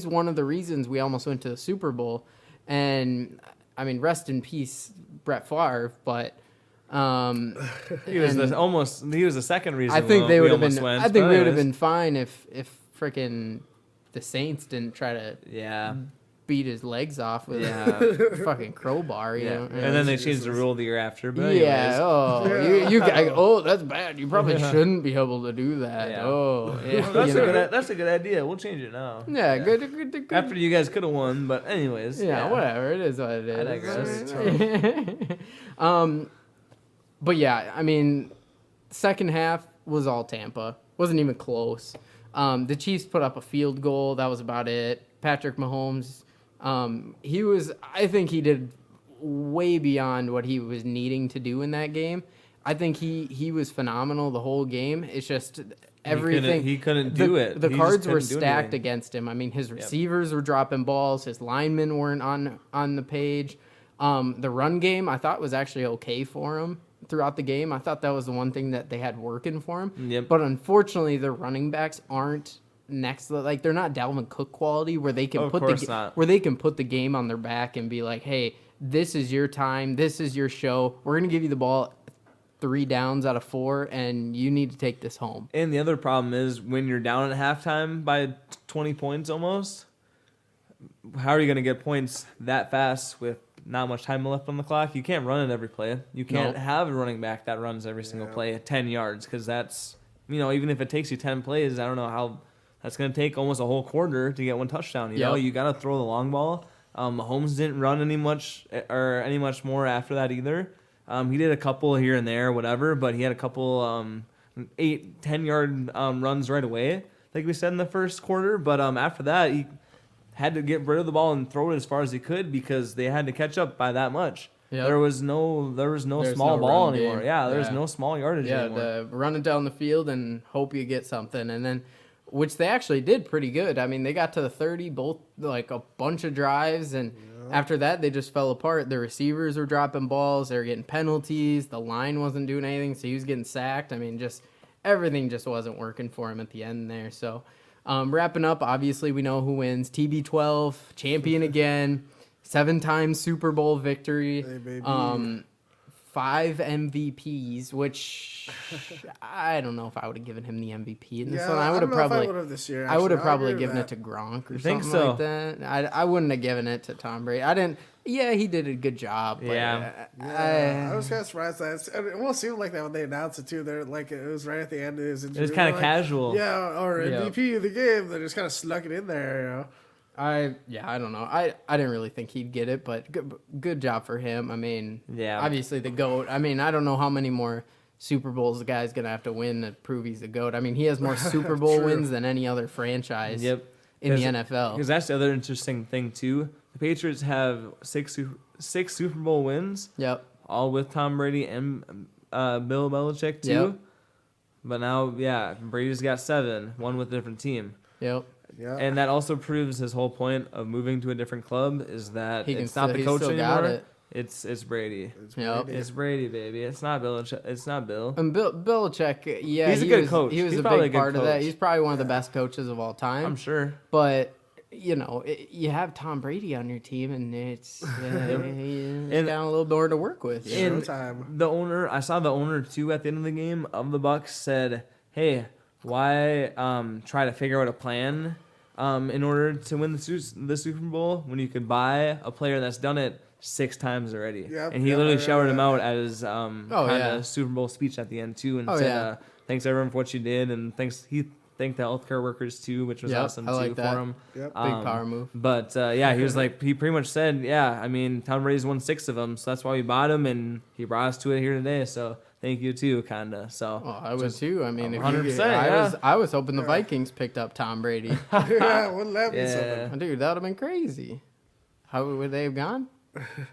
one of the reasons we almost went to the Super Bowl. And I mean, rest in peace, Brett Favre. But he was the second reason. I think they would have almost been. went, I think but we would have anyways. been fine if frickin' the Saints didn't try to Yeah. beat his legs off with Yeah. a fucking crowbar. You Yeah. know? And then they changed the rule the year after. But Yeah. anyways. Oh, you guys. Oh, that's bad. You probably shouldn't be able to do that. Yeah. Oh, yeah. Well, that's, you know. that's a good idea. We'll change it now. Yeah, good. After you guys could have won, but anyways. Yeah, whatever. It is what it is. I digress. But yeah, I mean, second half was all Tampa. Wasn't even close. The Chiefs put up a field goal. That was about it. Patrick Mahomes, I think he did way beyond what he was needing to do in that game. I think he was phenomenal the whole game. It's just everything. He couldn't do it. The He just cards were couldn't do stacked anything. against him. I mean, his receivers were dropping balls. His linemen weren't on the page. The run game, I thought, was actually okay for him throughout the game. I thought that was the one thing that they had working for him. Yep. But unfortunately, the running backs aren't like they're not Dalvin Cook quality where they can Of put course not. where they can put the game on their back and be like, hey, this is your time, this is your show. We're gonna give you the ball 3 downs out of 4, and you need to take this home. And the other problem is when you're down at halftime by 20 points almost, how are you going to get points that fast with not much time left on the clock? You can't run it every play. You can't have a running back that runs every single play at 10 yards because that's, even if it takes you 10 plays, I don't know how that's going to take almost a whole quarter to get one touchdown. You know, you got to throw the long ball. Mahomes didn't run any much more after that either. He did a couple here and there, whatever, but he had a couple 8-10 yard runs right away, like we said in the first quarter. But after that, he had to get rid of the ball and throw it as far as he could because they had to catch up by that much. Yep. There was no There's small no ball run anymore. game. Yeah, there's no small yardage anymore. Yeah, run it down the field and hope you get something, and then which they actually did pretty good. I mean, they got to the 30, both like a bunch of drives, and after that they just fell apart. The receivers were dropping balls, they were getting penalties, the line wasn't doing anything, so he was getting sacked. I mean, just everything just wasn't working for him at the end there. So wrapping up, obviously we know who wins. TB12, champion again, 7-time Super Bowl victory. Hey, baby. 5 MVPs, which I don't know if I would have given him the MVP in this one. I would have probably this year. I would have actually. probably agree with given it that. to Gronk or think something so? like that. I wouldn't have given it to Tom Brady. I didn't. Yeah, he did a good job. But I was kind of surprised that it almost seemed like that when they announced it too. They're like it was right at the end of his. It was kind of casual. Yeah, or MVP of the game. They just kind of snuck it in there. I don't know. I didn't really think he'd get it, but good job for him. I mean, obviously the GOAT. I mean, I don't know how many more Super Bowls the guy's gonna have to win to prove he's the GOAT. I mean, he has more Super Bowl wins than any other franchise in the NFL. Because that's the other interesting thing too. The Patriots have six Super Bowl wins. Yep. All with Tom Brady and Bill Belichick too. Yep. But now, Brady's got 7, one with a different team. Yep. Yeah. And that also proves his whole point of moving to a different club is that it's not the he's coach still got anymore. it. It's Brady. Yep. It's Brady, baby. It's not Belichick. It's not Bill. And Belichick, He's a good coach. He was He's a probably big a good part of that. coach. He's probably one of the best coaches of all time. I'm sure. But you have Tom Brady on your team, and it's got a little more to work with. And Showtime. the owner, I saw the owner too at the end of the game of the Bucks said, "Hey, why try to figure out a plan in order to win the Super Bowl when you could buy a player that's done it 6 times already?" Yep, And he literally shouted him out at his Super Bowl speech at the end too, and said, "Thanks everyone for what you did, and he thanked the healthcare workers too, which was awesome too for him." Yep. Big power move. But he was like, he pretty much said, I mean, Tom Brady's won 6 of them, so that's why we bought him, and he brought us to it here today. So thank you too, kinda. So I was too. I mean, 100%. I was hoping the Vikings picked up Tom Brady. Yeah, wouldn't that be something? Dude, that would have been crazy. How would they have gone?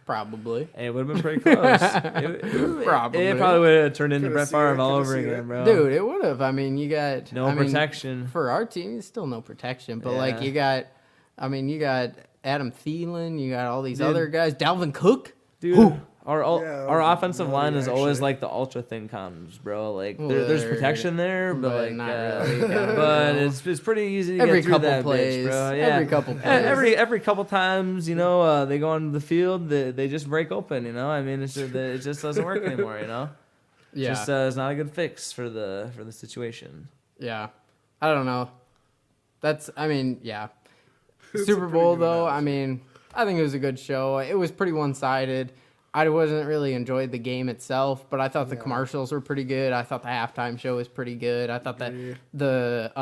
Probably. It would have been pretty close. Probably. It probably would have turned into Could've Brett seen it, Favre all could've over seen again, it. bro. Dude, it would have. I mean, you got protection. for our team, it's still no protection. But like Yeah. you got Adam Thielen, you got all these other guys, Dalvin Cook. Dude, our Yeah, offensive no, line is always actually. like the ultra thin comms, bro. Like Well, there's there- protection there, but like not really. but it's pretty easy to Every get through couple that plays, bitch, bro. Yeah. every couple plays. Every couple times, they go onto the field, they just break open. I mean, it just doesn't work anymore. Yeah, Just it's not a good fix for the situation. yeah. I don't know. Yeah. It's a Super pretty Bowl good though. analogy. I mean, I think it was a good show. It was pretty one-sided. I wasn't really enjoyed the game itself, but I thought the commercials were pretty good. I thought the halftime show was pretty good. I thought that the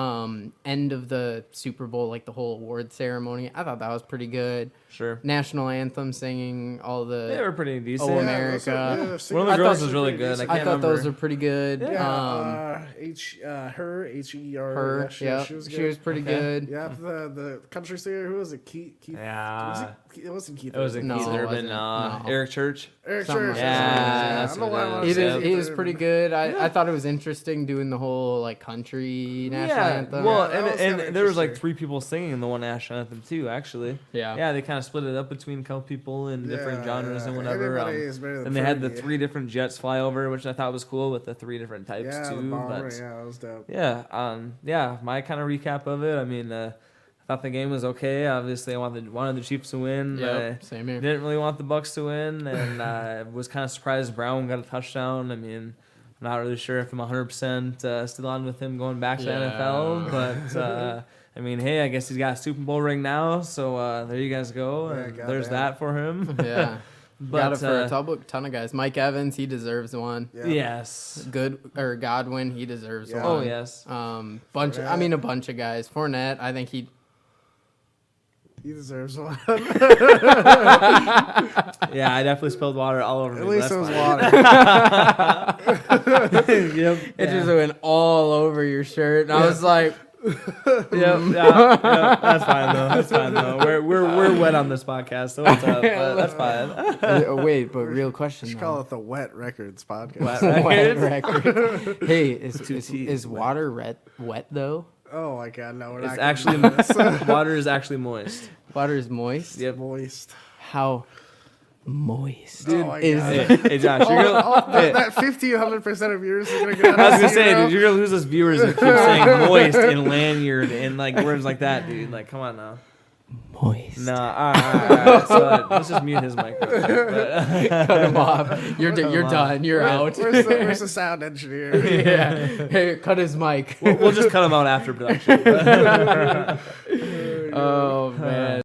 end of the Super Bowl, like the whole award ceremony, I thought that was pretty good. Sure. National anthem singing, all the They were pretty decent. Oh, America. One of the I girls thought- was really good. I I can't thought those remember. were pretty good. Yeah, Her. Her, Yeah, yeah, she was good. pretty good. Yeah, the country singer, who was it? Keith. Yeah. It wasn't Keith. It was No, Keith it Urban, wasn't. No. Eric Church. Eric Something Church. like that. Yeah, I that's don't know what why I it wanted is. to He say was, it, he but was pretty good. I thought it was interesting doing the whole like country national anthem. Well, Yeah, that was kinda and there was like interesting. 3 people singing the one national anthem too, actually. Yeah. Yeah, they kind of split it up between a couple people in different genres and whatever. Everybody is better than And they had the Fergie. 3 different jets fly over, which I thought was cool with the 3 different types Yeah, the too. bomber. But Yeah, that was dope. yeah, my kind of recap of it. I mean, I thought the game was okay. Obviously, I wanted the Chiefs to win. Yep, same here. Didn't really want the Bucks to win, and I was kind of surprised Brown got a touchdown. I mean, I'm not really sure if I'm 100% still on with him going back to the Yeah. NFL, but I mean, hey, I guess he's got a Super Bowl ring now, so there you guys go. Yeah, and got there's that for him. Yeah. But Got it for a ton of guys. Mike Evans, he deserves one. Yeah. yes. Godwin, he deserves Yeah. one. Oh yes. A bunch of guys. Fournette, I think he. He deserves one. Yeah, I definitely spilled water all over me. At but least that's it was fine. water. Yep. It just went all over your shirt, and I was like, Yeah, that's fine though. That's fine though. We're wet on this podcast, so it's up. But that's fine. wait, but real question. We should though. call it the Wet Records podcast. Wet Wet records. record. Hey, Two T's, is water wet though? Oh my God, no, we're It's not. actually water is actually moist. Water is moist. Yep. moist. How moist Oh my is God. it? Hey Josh, you're gonna. Hey, That 1,500% of yours is gonna go. I was gonna say, dude, you're gonna lose us viewers if you keep saying moist and lanyard and like words like that, dude. Like, come on now. Moist. No, all right. So let's just mute his microphone. Cut him off. You're off. done. You're out. Where's the sound engineer? Yeah. Hey, cut his mic. We'll just cut him out after production. Oh man.